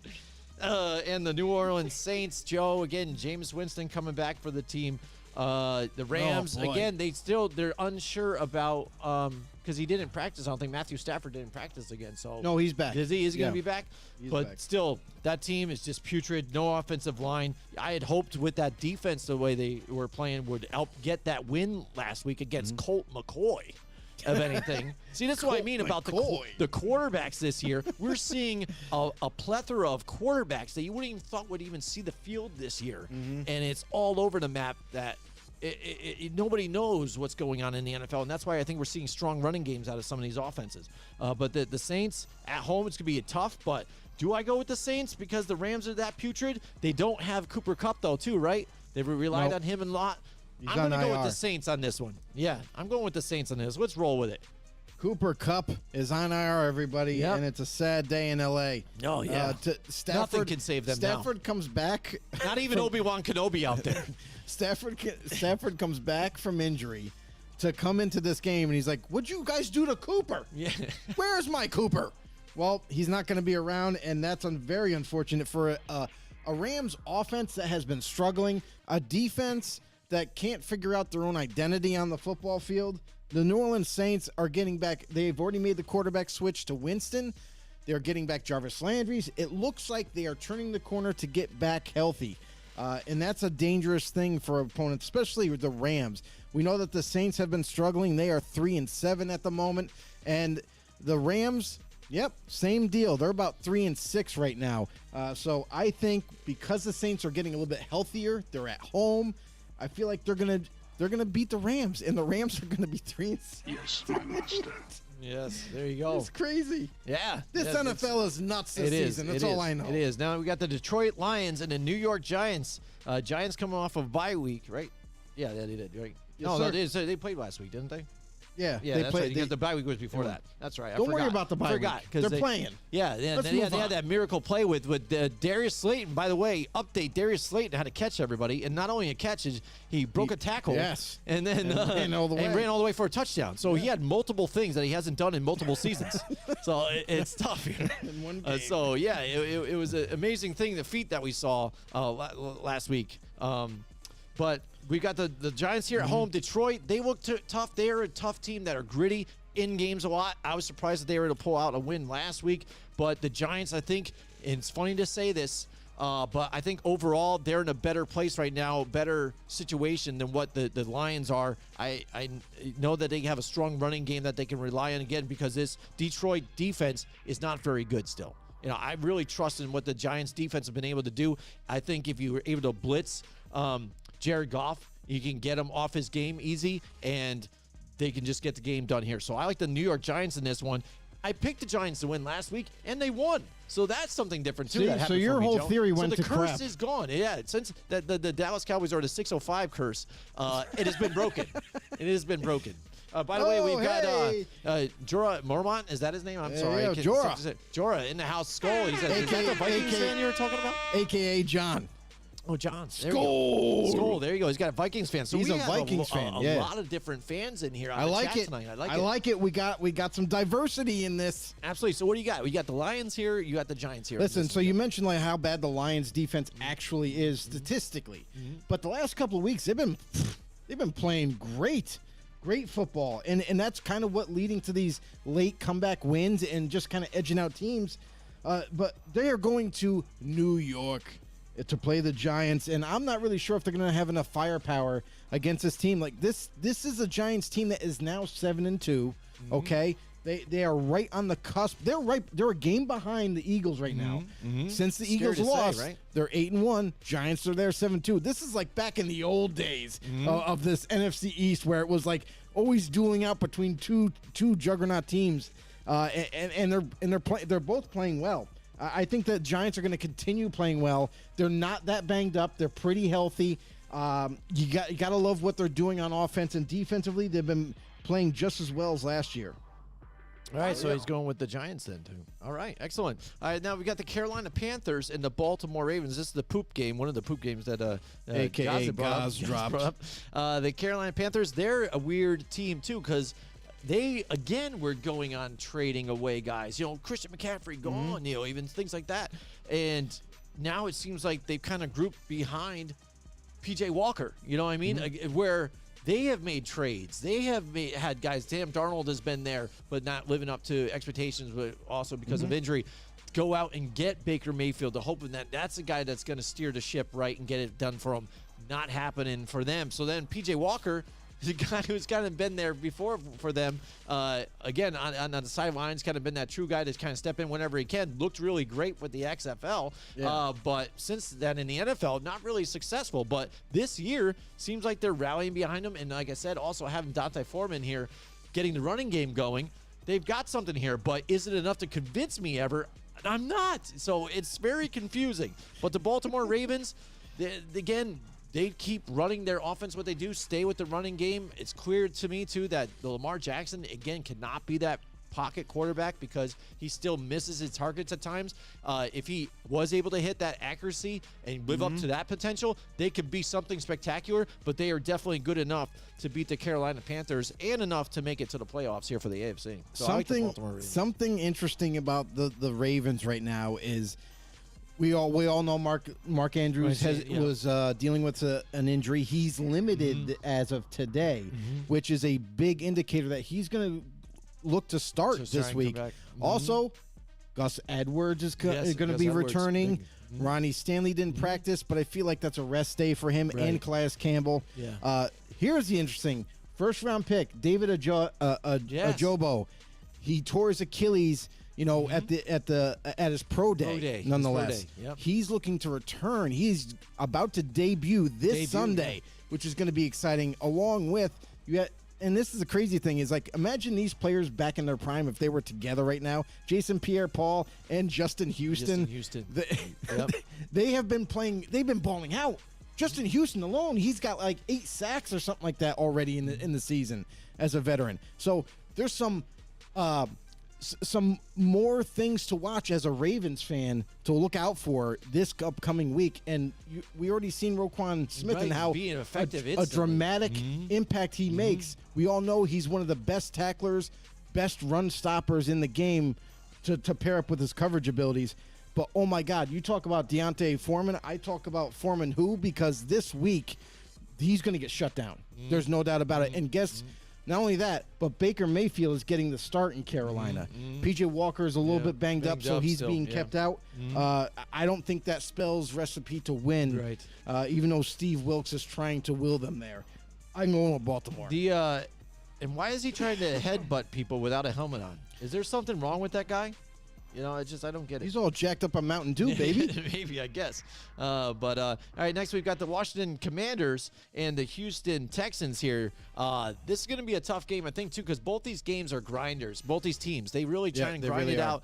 and the New Orleans Saints. Joe, again, Jameis Winston coming back for the team. The Rams, boy. again, they're unsure about because he didn't practice. I don't think Matthew Stafford didn't practice again. So No, he's back. Is he going Yeah. to be back? He's But back. still, that team is just putrid. No offensive line. I had hoped with that defense, the way they were playing, would help get that win last week against Mm-hmm. Colt McCoy. Of anything. See, this is what I Colt mean about McCoy. the quarterbacks this year. We're seeing a plethora of quarterbacks that you wouldn't even thought would even see the field this year. Mm-hmm. And it's all over the map that nobody knows what's going on in the NFL. And that's why I think we're seeing strong running games out of some of these offenses. But the Saints at home, it's going to be tough. But do I go with the Saints because the Rams are that putrid? They don't have Cooper Kupp, though, too, right? They've relied Nope. on him a lot. He's I'm going to on go with IR. the Saints on this one. Yeah, I'm going with the Saints on this. Let's roll with it. Cooper Kupp is on IR, everybody, Yep. and it's a sad day in L.A. Oh, yeah. Stafford, Nothing can save them now. Stafford comes back. Not even Obi-Wan Kenobi out there. Stafford comes back from injury to come into this game, and he's like, "What'd you guys do to Cooper? Yeah. Where's my Cooper?" Well, he's not going to be around, and that's very unfortunate for a Rams offense that has been struggling, a defense that can't figure out their own identity on the football field. The New Orleans Saints are getting back. They've already made the quarterback switch to Winston. They're getting back Jarvis Landry. It looks like they are turning the corner to get back healthy. And that's a dangerous thing for opponents, especially with the Rams. We know that the Saints have been struggling. They are 3-7 at the moment. And the Rams, yep, same deal. They're about 3-6 right now. So I think because the Saints are getting a little bit healthier, they're at home. I feel like they're gonna beat the Rams, and the Rams are gonna be 3-6. Yes, my master. Yes, there you go. It's crazy. Yeah. This that's- NFL is nuts this It is. season. That's it all is, I know. It is. Now we got the Detroit Lions and the New York Giants. Giants coming off of bye week, right? Yeah, they did, right? Yes, no, sir. they played last week, didn't they? Yeah, Yeah, they that's play. right. Because the bye week was before that. That's right. I Don't worry forgot. about the bye Forgot, week. 'cause They're playing. Yeah, Let's they move had on. that miracle play with Darius Slayton. By the way, update: Darius Slayton had to catch everybody, and not only a catch, he broke a tackle. Yes. and then ran all the way. ran all the way for a touchdown. So he had multiple things that he hasn't done in multiple seasons. So it's tough here. In one game. So yeah, it was an amazing thing, the feat that we saw last week. But we got the Giants here at home. Detroit, they look tough. They're a tough team that are gritty in games a lot. I was surprised that they were able to pull out a win last week. But the Giants, I think, and it's funny to say this, but I think overall they're in a better place right now, better situation than what the Lions are. I know that they have a strong running game that they can rely on again because this Detroit defense is not very good still. You know, I really trust in what the Giants defense have been able to do. I think if you were able to blitz Jared Goff, you can get him off his game easy, and they can just get the game done here. So I like the New York Giants in this one. I picked the Giants to win last week, and they won. So that's something different, too. See, that so happened your for me, whole Joe. theory went so to the curse crap. is gone. Yeah, since the Dallas Cowboys are the 605 curse, it has been broken. It has been broken. By the way, Oh, we've got hey. Jorah Mormont. Is that his name? I'm There sorry. you I go, can't- Jorah. Jorah in the house. Skull. He says, is that the Vikings fan you were talking about? AKA John. Oh, John. There you go. Skull. There you go. He's got a Vikings fan. So He's we a have Vikings fan, A yeah. lot of different fans in here on I the like chat it. tonight. I I it. like it. We got some diversity in this. Absolutely. So what do you got? We got the Lions here. You got the Giants here. Listen, so you mentioned like how bad the Lions defense actually is statistically, but the last couple of weeks they've been playing great football, and that's kind of what leading to these late comeback wins and just kind of edging out teams. But they are going to New York to play the Giants, and I'm not really sure if they're going to have enough firepower against this team. Like this is a Giants team that is now 7-2. Okay. They are right on the cusp. They're a game behind the Eagles right now. Since the Scary Eagles to say, lost, right? they're 8-1. Giants are there 7-2. This is like back in the old days of this NFC East, where it was like always dueling out between two juggernaut teams, and they're both playing well. I think the Giants are going to continue playing well. They're not that banged up. They're pretty healthy. You got to love what they're doing on offense and defensively. They've been playing just as well as last year. All right, so he's going with the Giants then, too. All right, excellent. All right, now we got the Carolina Panthers and the Baltimore Ravens. This is the poop game, one of the poop games that AKA Gaz dropped. brought up. The Carolina Panthers, they're a weird team, too, because they, again, were going on trading away guys. You know, Christian McCaffrey gone, you know, even things like that. And now it seems like they've kind of grouped behind P.J. Walker, you know what I mean? Where they have made trades. They have had guys. Sam Darnold has been there, but not living up to expectations, but also because of injury. Go out and get Baker Mayfield, hoping that that's the guy that's going to steer the ship right and get it done for them. Not happening for them. So then P.J. Walker, the guy who's kind of been there before for them, again, on the sidelines, kind of been that true guy to kind of step in whenever he can. Looked really great with the XFL, but since then in the NFL, not really successful. But this year, seems like they're rallying behind him. And like I said, also having Dante Foreman here, getting the running game going. They've got something here, but is it enough to convince me ever? I'm not. So it's very confusing. But the Baltimore Ravens, again, they keep running their offense, what they do, stay with the running game. It's clear to me, too, that the Lamar Jackson, again, cannot be that pocket quarterback because he still misses his targets at times. If he was able to hit that accuracy and live up to that potential, they could be something spectacular, but they are definitely good enough to beat the Carolina Panthers and enough to make it to the playoffs here for the AFC. So I like the Baltimore Ravens. Something interesting about the Ravens right now is we all know Mark Andrews was dealing with an injury. He's limited as of today, which is a big indicator that he's going to look to start this week. Also, Gus Edwards is going to be returning. Ronnie Stanley didn't practice, but I feel like that's a rest day for him and Calais Campbell. Here's the interesting first-round pick, David Ajobo. He tore his Achilles, you know, at his pro day. Nonetheless, he's looking to return. He's about to debut this Sunday, which is going to be exciting. Along with and this is the crazy thing is, like, imagine these players back in their prime if they were together right now. Jason Pierre-Paul and Justin Houston. They have been playing. They've been balling out. Justin Houston alone, he's got like 8 sacks or something like that already in the season as a veteran. So there's some more things to watch as a Ravens fan to look out for this upcoming week. And we already seen Roquan Smith and how being effective a dramatic impact he makes. We all know he's one of the best tacklers, best run stoppers in the game to pair up with his coverage abilities. But, oh, my God, you talk about Deontay Foreman. I talk about Foreman who? Because this week he's going to get shut down. There's no doubt about it. And guess not only that, but Baker Mayfield is getting the start in Carolina. P.J. Walker is a little bit banged up, so he's being kept out. I don't think that spells recipe to win, even though Steve Wilkes is trying to will them there. I'm going with Baltimore. And why is he trying to headbutt people without a helmet on? Is there something wrong with that guy? You know, it's just, I don't get it. He's all jacked up on Mountain Dew, baby. Maybe, I guess. All right, next we've got the Washington Commanders and the Houston Texans here. This is going to be a tough game, I think, too, because both these games are grinders. Both these teams, they really try and grind it out,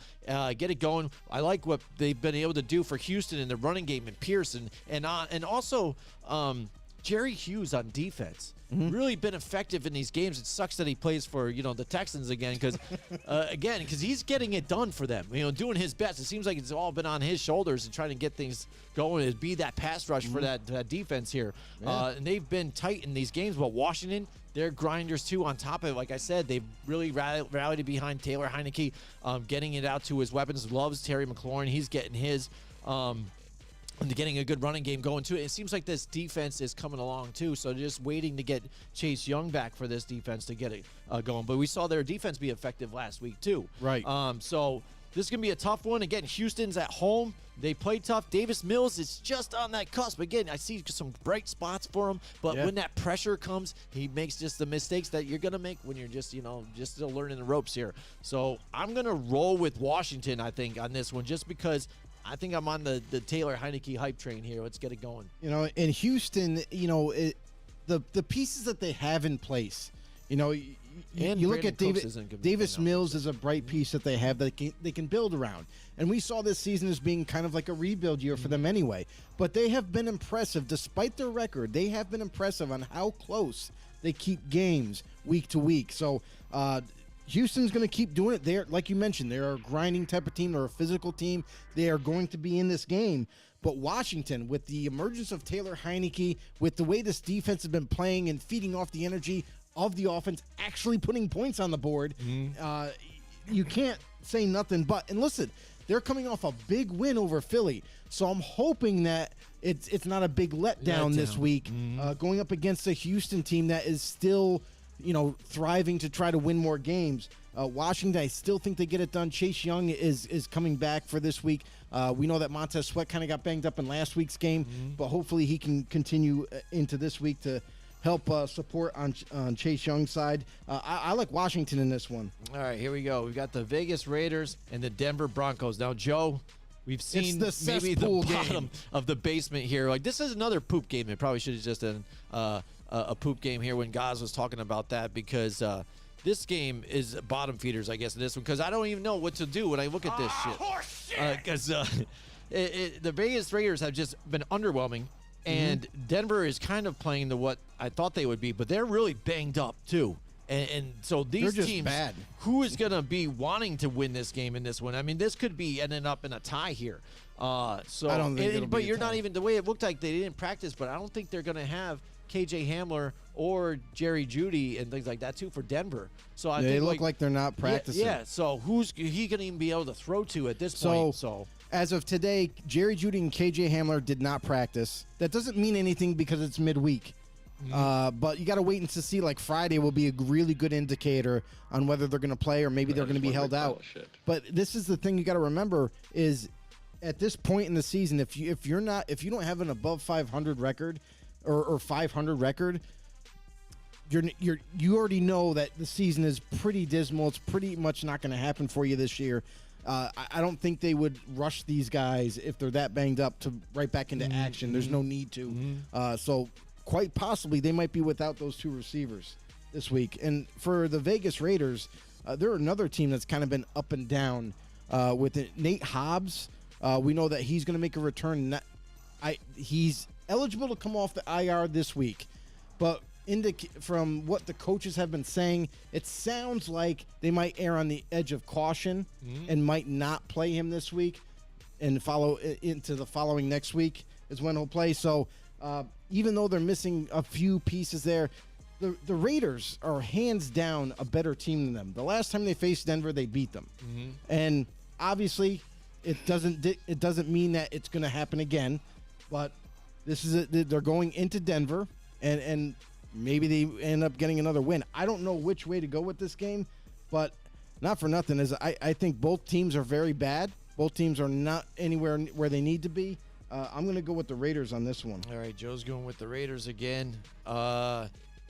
get it going. I like what they've been able to do for Houston in the running game and Pearson, and also Jerry Hughes on defense. Really been effective in these games. It sucks that he plays for, you know, the Texans again because he's getting it done for them, you know, doing his best. It seems like it's all been on his shoulders and trying to get things going and be that pass rush for that defense here. And they've been tight in these games, but Washington, they're grinders too. On top of it, like I said, they've really rallied behind Taylor Heineke, getting it out to his weapons. Loves Terry McLaurin. He's getting his. And getting a good running game going, too. It seems like this defense is coming along, too, so just waiting to get Chase Young back for this defense to get it going. But we saw their defense be effective last week, too. Right. So this is going to be a tough one. Again, Houston's at home. They play tough. Davis Mills is just on that cusp. Again, I see some bright spots for him, but when that pressure comes, he makes just the mistakes that you're going to make when you're just, you know, just still learning the ropes here. So I'm going to roll with Washington, I think, on this one, just because I think I'm on the Taylor Heineke hype train here. Let's get it going. You know, in Houston, you know, the pieces that they have in place, you know, And you look Brandon at Cooks isn't gonna be Davis playing Mills is a bright piece that they have that they can build around. And we saw this season as being kind of like a rebuild year for them anyway. But they have been impressive. Despite their record, they have been impressive on how close they keep games week to week. So Houston's going to keep doing it. They're, like you mentioned, they're a grinding type of team. They're a physical team. They are going to be in this game. But Washington, with the emergence of Taylor Heineke, with the way this defense has been playing and feeding off the energy of the offense, actually putting points on the board, you can't say nothing but. And listen, they're coming off a big win over Philly. So I'm hoping that it's not a big letdown this week, going up against a Houston team that is still, thriving to try to win more games. Washington, I still think they get it done. Chase Young is coming back for this week. We know that Montez Sweat kind of got banged up in last week's game, but hopefully he can continue into this week to help support on Chase Young's side. I like Washington in this one. All right, here we go. We've got the Vegas Raiders and the Denver Broncos. Now, Joe, we've seen the maybe the cesspool bottom game of the basement here. Like, this is another poop game. It probably should have just been a poop game here when Gaz was talking about that, because this game is bottom feeders, I guess, in this one, because I don't even know what to do when I look at this shit. Because the Vegas Raiders have just been underwhelming, and Denver is kind of playing to what I thought they would be, but they're really banged up too. And so these They're just teams, bad. who is going to be wanting to win this game in this one? I mean, this could be ending up in a tie here. So I don't think it'll but be a you're not tie. even, the way it looked like they didn't practice, but I don't think they're going to have KJ Hamler or Jerry Jeudy and things like that too for Denver. So I They think look like they're not practicing. Yeah. So who's he going to even be able to throw to at this point? So as of today, Jerry Jeudy and KJ Hamler did not practice. That doesn't mean anything because it's midweek. But you got to wait and to see. Like Friday will be a really good indicator on whether they're going to play or maybe they're going to be held out. But this is the thing you got to remember is at this point in the season, if you don't have an above 500 record or 500 record, you already know that the season is pretty dismal. It's pretty much not going to happen for you this year. I don't think they would rush these guys if they're that banged up to right back into action. There's no need to. So quite possibly they might be without those two receivers this week. And for the Vegas Raiders, they're another team that's kind of been up and down with it. Nate Hobbs. We know that he's going to make a return. He's eligible to come off the IR this week, but from what the coaches have been saying, it sounds like they might err on the edge of caution and might not play him this week and follow into the following next week is when he'll play. So even though they're missing a few pieces there, the Raiders are hands down a better team than them. The last time they faced Denver, they beat them. And obviously it doesn't mean that it's going to happen again, but they're going into Denver and maybe they end up getting another win. I don't know which way to go with this game, but not for nothing is I think both teams are very bad. Both teams are not anywhere where they need to be. I'm going to go with the Raiders on this one. all right, Joe's going with the Raiders again.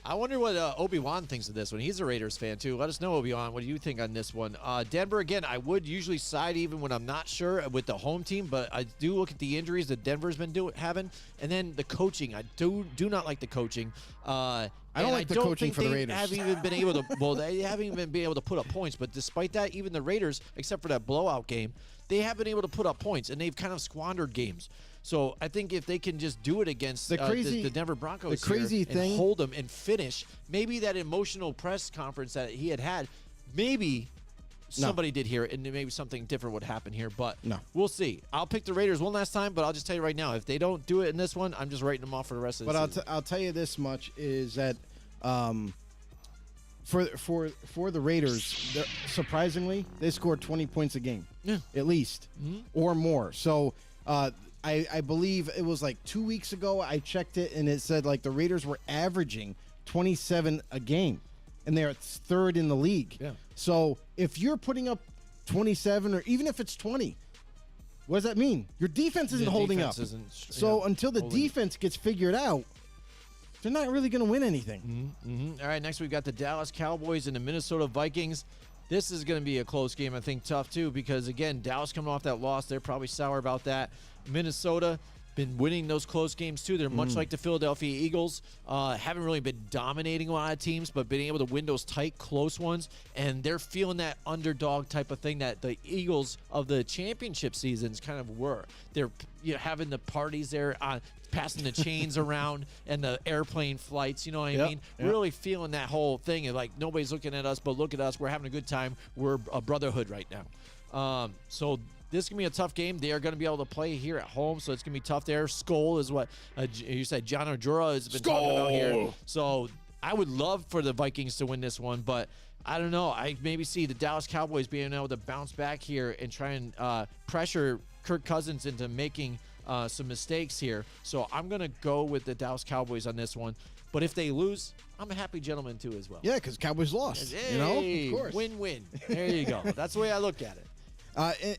I wonder what Obi-Wan thinks of this one. He's a Raiders fan, too. Let us know, Obi-Wan. What do you think on this one? Denver, again, I would usually side even when I'm not sure with the home team, but I do look at the injuries that Denver's been having, and then the coaching. I do not like the coaching. I don't like the coaching for the Raiders. They haven't even been able to put up points, but despite that, even the Raiders, except for that blowout game, they have been able to put up points, and they've kind of squandered games. So I think if they can just do it against the Denver Broncos and hold them and finish, maybe that emotional press conference that he had, maybe somebody did hear it and maybe something different would happen here. But we'll see. I'll pick the Raiders one last time, but I'll just tell you right now, if they don't do it in this one, I'm just writing them off for the rest of the season. But I'll tell you this much is that for the Raiders, surprisingly, they scored 20 points a game, at least, or more. So I believe it was like 2 weeks ago I checked it, and it said like the Raiders were averaging 27 a game, and they're third in the league. Yeah. So if you're putting up 27, or even if it's 20, what does that mean? Your defense isn't holding up. So until the defense gets figured out, they're not really going to win anything. All right, next we've got the Dallas Cowboys and the Minnesota Vikings. This is going to be a close game, I think, tough, too, because, again, Dallas coming off that loss. They're probably sour about that. Minnesota been winning those close games too. They're much like the Philadelphia Eagles. Haven't really been dominating a lot of teams, but been able to win those tight, close ones. And they're feeling that underdog type of thing that the Eagles of the championship seasons kind of were. They're having the parties there, passing the chains around and the airplane flights. You know what I mean? Yep. Really feeling that whole thing. And like, nobody's looking at us, but look at us. We're having a good time. We're a brotherhood right now. So this is going to be a tough game. They are going to be able to play here at home, so it's going to be tough there. Skol is what you said. John Ojura has been talking about here. So I would love for the Vikings to win this one, but I don't know. I maybe see the Dallas Cowboys being able to bounce back here and try and pressure Kirk Cousins into making some mistakes here. So I'm going to go with the Dallas Cowboys on this one. But if they lose, I'm a happy gentleman too as well. Yeah, because Cowboys lost. Hey, Of course. win-win. There you go. That's the way I look at it.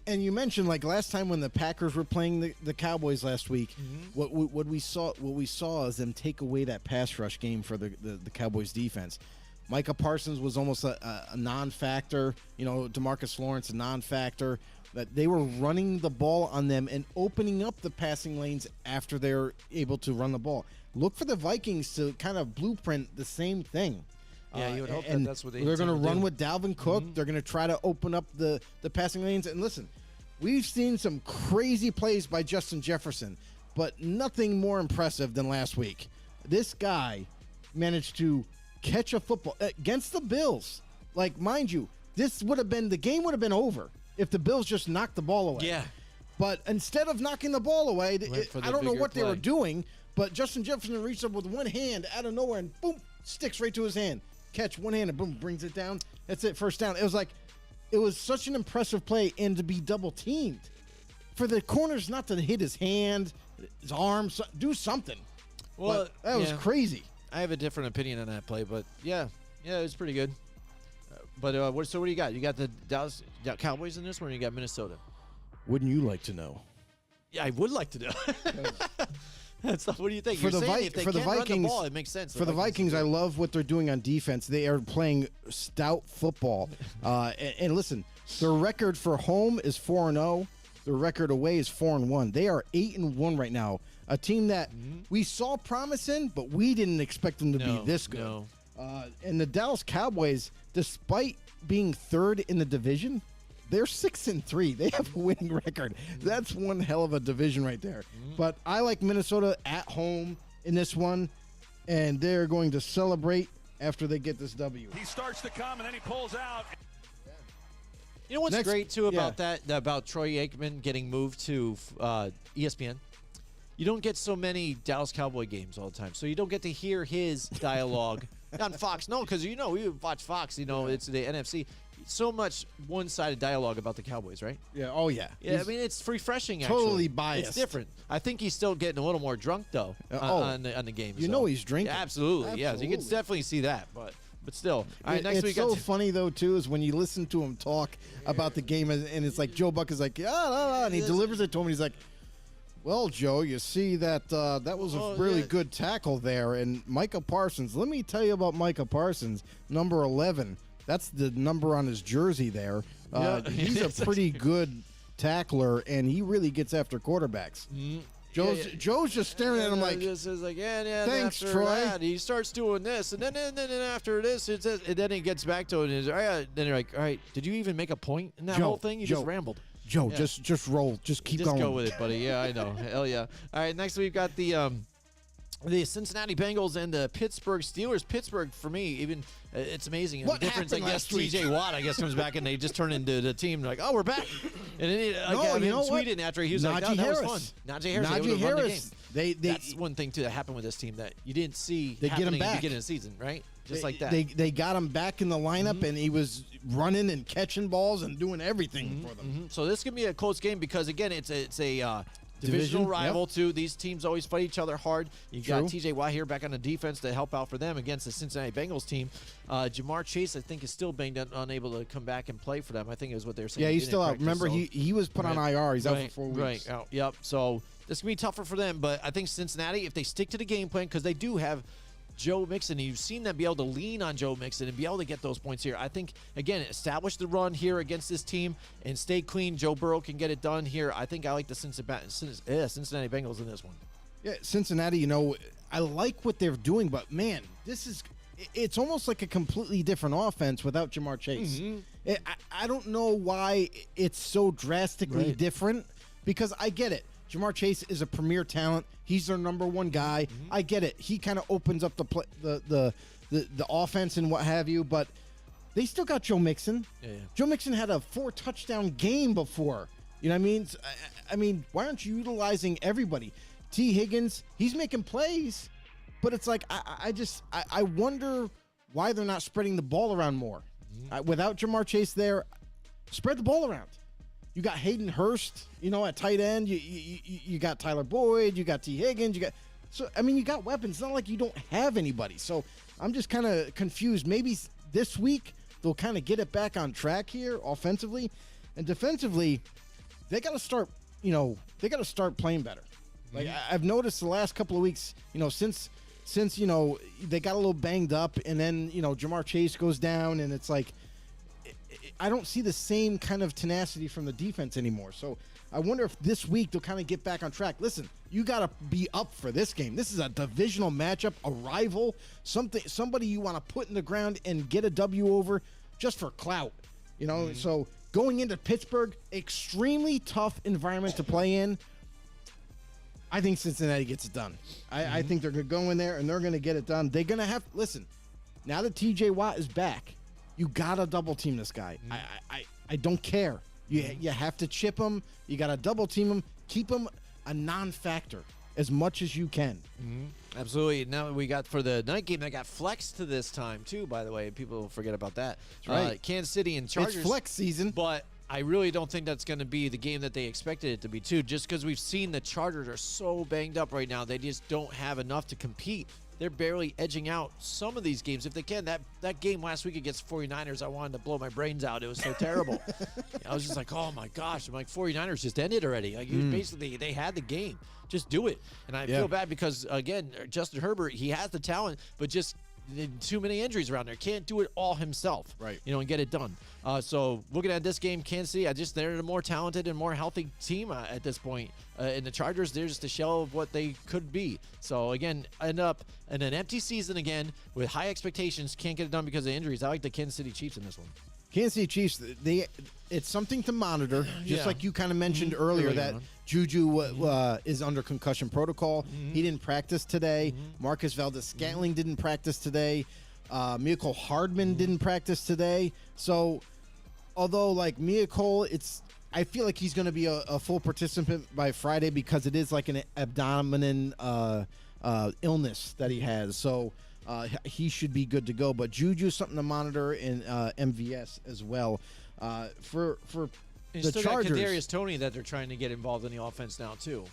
And you mentioned like last time when the Packers were playing the Cowboys last week, what we saw is them take away that pass rush game for the Cowboys defense. Micah Parsons was almost a non-factor. DeMarcus Lawrence a non-factor. That they were running the ball on them and opening up the passing lanes after they're able to run the ball. Look for the Vikings to kind of blueprint the same thing. Yeah, you would hope and that's what they're going to intend to run do. with Dalvin Cook. They're going to try to open up the passing lanes. And listen, we've seen some crazy plays by Justin Jefferson, but nothing more impressive than last week. This guy managed to catch a football against the Bills. Like, mind you, the game would have been over if the Bills just knocked the ball away. Yeah. But instead of knocking the ball away, for the I don't know bigger what they were play. doing, but Justin Jefferson reached up with one hand out of nowhere and boom, sticks right to his hand. Catch one hand and boom, brings it down. That's it, first down. It was such an impressive play, and to be double teamed. For the corners not to hit his hand, his arm, do something. Well, But that was yeah. crazy. I have a different opinion on that play, but yeah, it was pretty good. But what do you got? You got the Dallas Cowboys in this one, or you got Minnesota? Wouldn't you like to know? Yeah, I would like to know. What do you think? For You're the saying Vi- if they for the can't run Vikings- the ball, it makes sense. For the Vikings, I love what they're doing on defense. They are playing stout football. And listen, their record for home is 4-0. Their record away is 4-1. They are 8-1 right now. A team that we saw promise in, but we didn't expect them to be this good. No. And the Dallas Cowboys, despite being third in the division, they're 6-3. They have a winning record. That's one hell of a division right there. But I like Minnesota at home in this one, and they're going to celebrate after they get this W. He starts to come, and then he pulls out. You know what's Next- great too about yeah. about Troy Aikman getting moved to ESPN? You don't get so many Dallas Cowboy games all the time, so you don't get to hear his dialogue on Fox. No, because we watch Fox. It's the NFC. So much one-sided dialogue about the Cowboys, right? Yeah. Oh, yeah. Yeah, He's- I mean it's refreshing. Totally actually. biased. It's different. I think he's still getting a little more drunk though on the game. You so. know he's drinking. Yeah, absolutely. Yeah, you can Absolutely. definitely see that. But still, all right. Next it's week, so funny though too is when you listen to him talk about the game, and it's like Joe Buck is like, and he delivers it to him, and he's like, "Well, Joe, you see that that was a really good tackle there." And Micah Parsons, let me tell you about Micah Parsons, number 11. That's the number on his jersey there. He's a pretty good tackler, and he really gets after quarterbacks. Joe's just staring at him like, just is like, yeah. Thanks, after Troy. That, he starts doing this, and then after this, and then he gets back to it, and he's, then you're like, all right, did you even make a point in that Joe, whole thing? You Joe, just rambled. Joe, Yeah. just roll, just keep Just going. go with it, buddy. Yeah, I know. Hell yeah. All right, next we've got the Cincinnati Bengals and the Pittsburgh Steelers. Pittsburgh, for me, even it's amazing. What the difference, happened I guess, last week? T.J. Watt, I guess, comes back and they just turn into the team. Like, oh, we're back. And then you know what? tweeted after he was like, Najee that was Harris. fun. Najee Harris. Najee able to run the Harris. game. They That's one thing too that happened with this team that you didn't see They get him happening at the back. beginning of the season, right? Just like that. They got him back in the lineup, and he was running and catching balls and doing everything for them. So this can be a close game because again, it's a Division, divisional rival yep. too. These teams always fight each other hard. You got True. T.J. Watt here back on the defense to help out for them against the Cincinnati Bengals team. Jamar Chase, I think, is still banged up, unable to come back and play for them. I think is what they're saying. Yeah, He he's didn't still out. practice, Remember, so- he was put on IR. He's out right, for 4 weeks. Right. Out. Yep. So this can be tougher for them, but I think Cincinnati, if they stick to the game plan, because they do have Joe Mixon. You've seen them be able to lean on Joe Mixon and be able to get those points here. I think, again, establish the run here against this team and stay clean. Joe Burrow can get it done here. I think I like the Cincinnati Bengals in this one. Yeah, Cincinnati, I like what they're doing, but, man, it's almost like a completely different offense without Jamar Chase. I don't know why it's so drastically different, because I get it. Jamar Chase is a premier talent. He's their number one guy. I get it. He kind of opens up the offense and what have you, but they still got Joe Mixon. Yeah. Joe Mixon had a 4-touchdown game before. You know what I mean? I mean, why aren't you utilizing everybody? T. Higgins, he's making plays, but it's like I wonder why they're not spreading the ball around more. Without Jamar Chase there, spread the ball around. You got Hayden Hurst, at tight end. You got Tyler Boyd. You got T. Higgins. You got weapons. It's not like you don't have anybody. So I'm just kind of confused. Maybe this week they'll kind of get it back on track here offensively, and defensively, they got to start. They got to start playing better. Like I've noticed the last couple of weeks, since they got a little banged up, and then Jamar Chase goes down, and it's like I don't see the same kind of tenacity from the defense anymore. So I wonder if this week they'll kind of get back on track. Listen, you got to be up for this game. This is a divisional matchup, a rival, somebody you want to put in the ground and get a W over just for clout. So going into Pittsburgh, extremely tough environment to play in. I think Cincinnati gets it done. I think they're going to go in there and they're going to get it done. They're going to have – listen, now that T.J. Watt is back, you got to double team this guy. I don't care. You have to chip him. You got to double team him. Keep him a non-factor as much as you can. Absolutely. Now we got for the night game, they got flex to this time too, by the way. People forget about that. That's right. Kansas City and Chargers. It's flex season. But I really don't think that's going to be the game that they expected it to be too, just because we've seen the Chargers are so banged up right now. They just don't have enough to compete. They're barely edging out some of these games if they can. That game last week against 49ers, I wanted to blow my brains out. It was so terrible. I was just like, oh my gosh. I'm like, 49ers just ended already. Like, basically, they had the game. Just do it. And I feel bad because, again, Justin Herbert, he has the talent, but just too many injuries around there. Can't do it all himself. Right. And get it done. So looking at this game, Kansas City, they're a more talented and more healthy team at this point. And the Chargers, they're just a shell of what they could be. So again, end up in an empty season again with high expectations. Can't get it done because of injuries. I like the Kansas City Chiefs in this one. Kansas City Chiefs, it's something to monitor, just like you kind of mentioned earlier that Juju is under concussion protocol. He didn't practice today. Marcus Valdes-Scantling didn't practice today. Mecole Hardman didn't practice today. So, although like Mecole, I feel like he's going to be a full participant by Friday because it is like an abdominal illness that he has. So he should be good to go. But Juju something to monitor in MVS as well. For And the still Chargers, got Kadarius Toney that they're trying to get involved in the offense now too.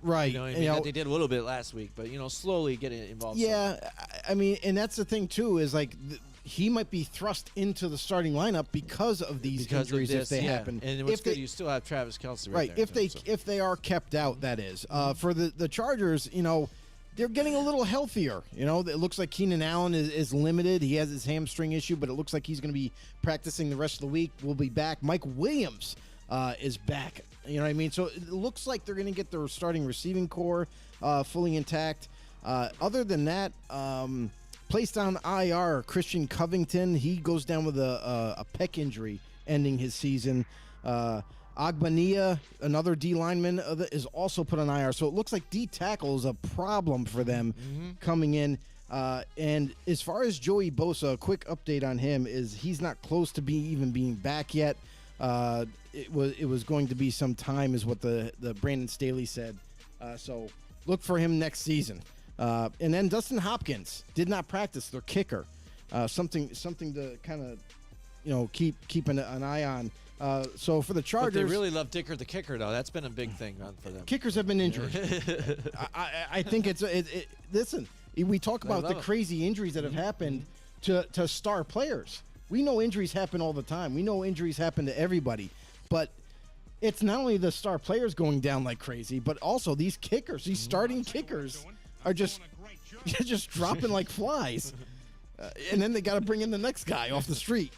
right? You know what I mean? That they did a little bit last week, but slowly getting involved. Yeah, I mean, and that's the thing too is like he might be thrust into the starting lineup because of these injuries if they happen. And what's good, you still have Travis Kelce right there. If they are kept out, that is. For the Chargers, they're getting a little healthier. It looks like Keenan Allen is limited. He has his hamstring issue, but it looks like he's going to be practicing the rest of the week. We'll be back. Mike Williams is back. You know what I mean? So it looks like they're going to get their starting receiving core fully intact. Other than that, placed on IR, Christian Covington. He goes down with a pec injury, ending his season. Agbania, another D lineman, is also put on IR. So it looks like D tackle is a problem for them coming in. And as far as Joey Bosa, a quick update on him is he's not close to even being back yet. It was going to be some time, is what the Brandon Staley said. So look for him next season. And then Dustin Hopkins did not practice, their kicker. Something to kind of keep an eye on. So for the Chargers, But they really love Dicker the kicker, though. That's been a big thing for them. Kickers have been injured. I think listen, we talk about the crazy injuries that have happened to star players. We know injuries happen all the time. We know injuries happen to everybody. But it's not only the star players going down like crazy, but also these kickers, these starting kickers are just just dropping like flies. And then they got to bring in the next guy off the street.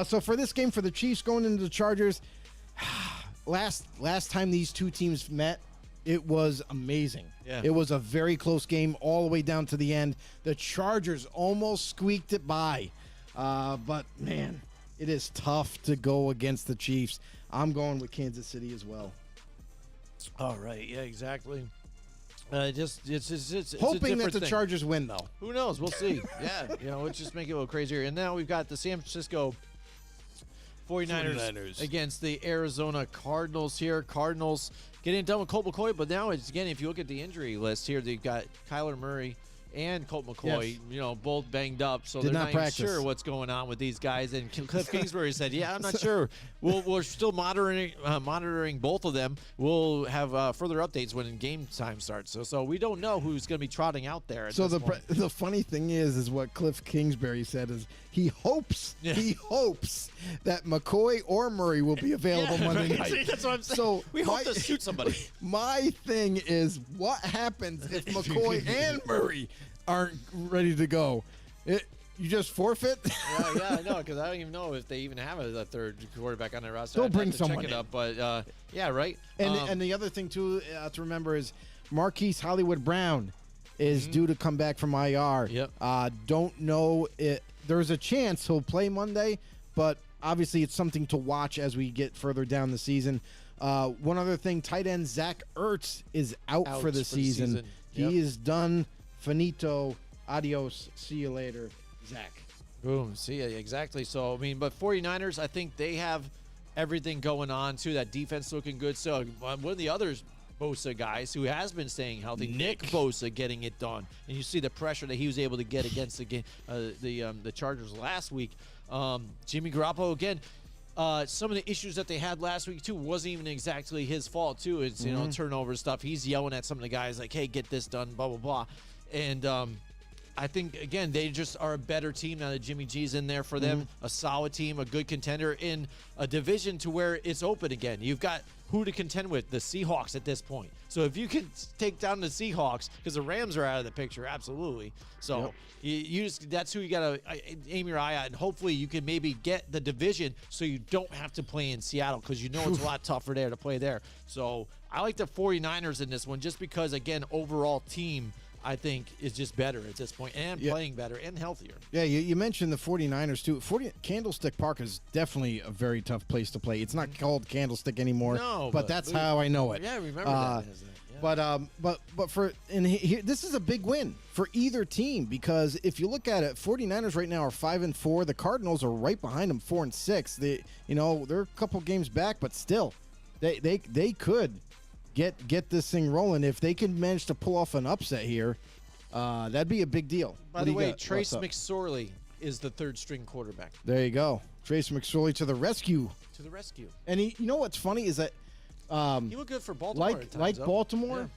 So for this game, for the Chiefs going into the Chargers, last time these two teams met, it was amazing. Yeah. It was a very close game all the way down to the end. The Chargers almost squeaked it by. But, man, it is tough to go against the Chiefs. I'm going with Kansas City as well. All right. Yeah, exactly. It's Hoping a that the thing. Chargers win, though. Who knows? We'll see. Yeah, let's just make it a little crazier. And now we've got the San Francisco 49ers against the Arizona Cardinals here. Cardinals getting it done with Colt McCoy, but now it's, again, if you look at the injury list here, they've got Kyler Murray and Colt McCoy, Yes. both banged up, so Did they're not not even practice. sure what's going on with these guys. And Cliff Kingsbury said, "Yeah, I'm not sure. We're still monitoring both of them. We'll have further updates when game time starts. So we don't know who's going to be trotting out there." At So this point. the funny thing is what Cliff Kingsbury said is he hopes that McCoy or Murray will be available Monday right. night. That's what I'm saying. So we hope to shoot somebody. My thing is, what happens if McCoy and Murray aren't ready to go? You just forfeit? Yeah, I know, because I don't even know if they even have a third quarterback on their roster. They'll I'd bring have to someone check it in. up, but yeah, right. And the other thing too to remember is Marquise Hollywood Brown is due to come back from IR. Yep. Don't know it. There's a chance he'll play Monday, but obviously it's something to watch as we get further down the season. One other thing, tight end Zach Ertz is out for the season. Yep. He is done. Finito. Adios. See you later, Zach. Boom. See, exactly. So, I mean, but 49ers, I think they have everything going on, too. That defense looking good. So, one of the others, Bosa guys, who has been staying healthy, Nick Bosa getting it done. And you see the pressure that he was able to get against the Chargers last week. Jimmy Garoppolo, again, some of the issues that they had last week, too, wasn't even exactly his fault, too. It's, turnover stuff. He's yelling at some of the guys like, hey, get this done, blah, blah, blah. And I think, again, they just are a better team now that Jimmy G's in there for them. A solid team, a good contender in a division to where it's open again. You've got who to contend with, the Seahawks at this point. So if you can take down the Seahawks, because the Rams are out of the picture, absolutely. So you just, that's who you got to aim your eye at, and hopefully you can maybe get the division so you don't have to play in Seattle, because you know it's a lot tougher there to play there. So I like the 49ers in this one just because, again, overall team, I think, is just better at this point and playing better and healthier. Yeah, you mentioned the 49ers, too. Candlestick Park is definitely a very tough place to play. It's not called Candlestick anymore, No, but that's how I know it. Yeah, I remember that. As that. Yeah. But for here, this is a big win for either team, because if you look at it, 49ers right now are 5-4. The Cardinals are right behind them, 4-6. They're a couple games back, but still, they could get this thing rolling if they can manage to pull off an upset here. That'd be a big deal. By the way, Trace McSorley is the third string quarterback. There you go, Trace McSorley to the rescue. To the rescue. And you know what's funny is that He looked good for Baltimore. at times, though. Baltimore. Yeah.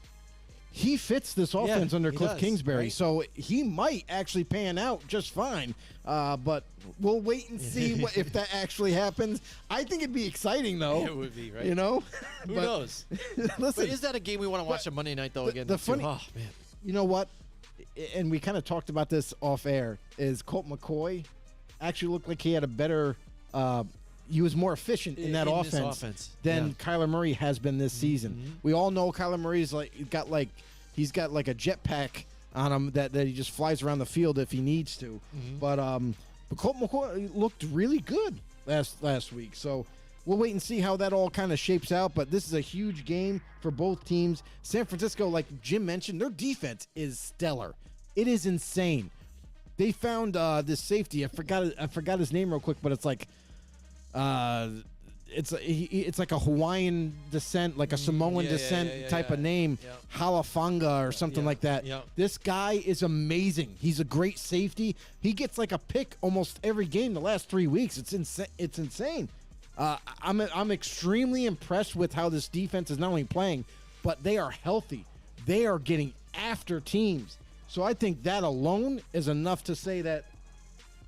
He fits this offense under he Cliff does, Kingsbury, right? so he might actually pan out just fine. But we'll wait and see if that actually happens. I think it'd be exciting, though. It would be, right? You know? Who But knows? Listen, But is that a game we want to watch on Monday night, though, again? the too? funny- Oh, man. you know what? And we kind of talked about this off air, is Colt McCoy actually looked like he had a better he was more efficient in that In this offense, offense, than yeah. Kyler Murray has been this season. We all know Kyler Murray's he's got like a jetpack on him that he just flies around the field if he needs to. But Colt McCoy looked really good last week. So we'll wait and see how that all kind of shapes out. But this is a huge game for both teams. San Francisco, like Jim mentioned, their defense is stellar. It is insane. They found this safety. I forgot his name real quick, but it's like it's like a Hawaiian descent, like a Samoan descent type of name, Yeah. Halafanga or something Yeah, like that. yeah. This guy is amazing. He's a great safety. He gets like a pick almost every game the last 3 weeks. It's insane. I'm extremely impressed with how this defense is not only playing, but they are healthy. They are getting after teams. So I think that alone is enough to say that,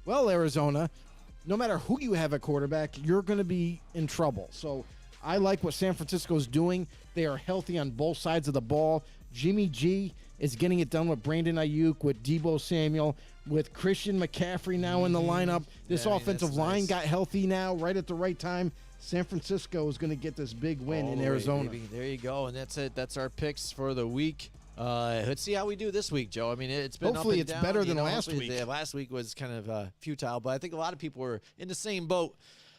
well, Arizona, no matter who you have at quarterback, you're going to be in trouble. So I like what San Francisco's doing. They are healthy on both sides of the ball. Jimmy G is getting it done with Brandon Ayuk, with Deebo Samuel, with Christian McCaffrey now in the lineup. This offensive line got healthy now right at the right time. San Francisco is going to get this big win in Arizona. Baby. There you go, and that's it. That's our picks for the week. Let's see how we do this week, Joe. I mean, it's been Hopefully up and it's down. better than last week. Last week was kind of futile, but I think a lot of people were in the same boat.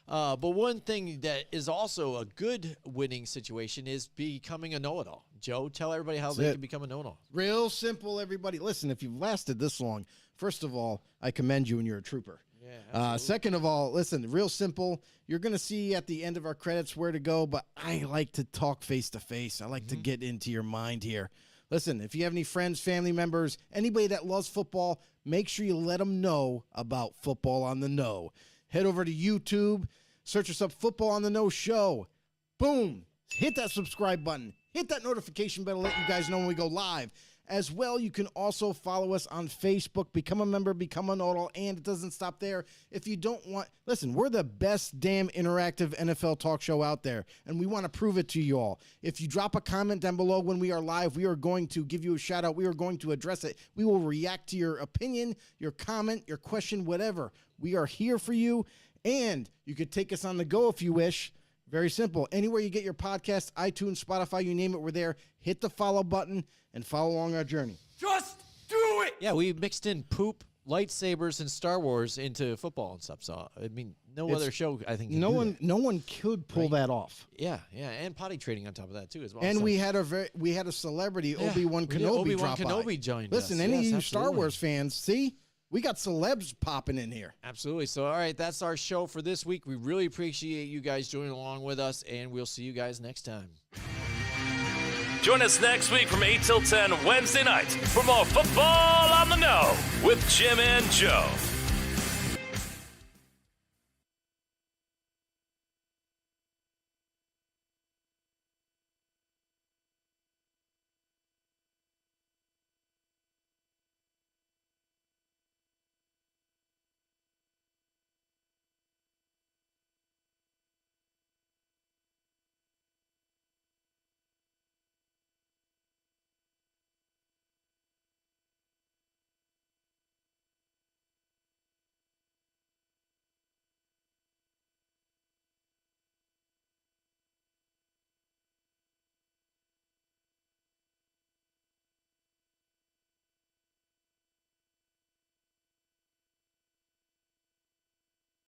But one thing that is also a good winning situation is becoming a know-it-all. Joe, tell everybody how they can become a know-it-all. Real simple, everybody. Listen, if you've lasted this long, first of all, I commend you and you're a trooper. Yeah, second of all, listen, real simple. You're going to see at the end of our credits where to go, but I like to talk face-to-face. I like to get into your mind here. Listen, if you have any friends, family members, anybody that loves football, make sure you let them know about Football on the Know. Head over to YouTube, search us up Football on the Know Show. Boom. Hit that subscribe button. Hit that notification bell to let you guys know when we go live. As well, you can also follow us on Facebook. Become a member, become a know-it-all, and it doesn't stop there. If you don't want, listen, we're the best damn interactive NFL talk show out there, and we want to prove it to you all. If you drop a comment down below when we are live, we are going to give you a shout-out. We are going to address it. We will react to your opinion, your comment, your question, whatever. We are here for you, and you could take us on the go if you wish. Very simple. Anywhere you get your podcast, iTunes, Spotify, you name it, we're there. Hit the follow button and follow along our journey. Just do it. Yeah, we mixed in poop, lightsabers, and Star Wars into football and stuff. So I mean, no other show I think. No one could pull that off. Yeah, and potty training on top of that too as well. And so. we had a celebrity, Obi-Wan we did. Kenobi Obi-Wan drop by. Kenobi joined Listen, us. any Yes, of you Star absolutely. Wars fans, see, we got celebs popping in here. Absolutely. So, all right, that's our show for this week. We really appreciate you guys joining along with us, and we'll see you guys next time. Join us next week from 8 till 10 Wednesday nights for more Football on the Know with Jim and Joe.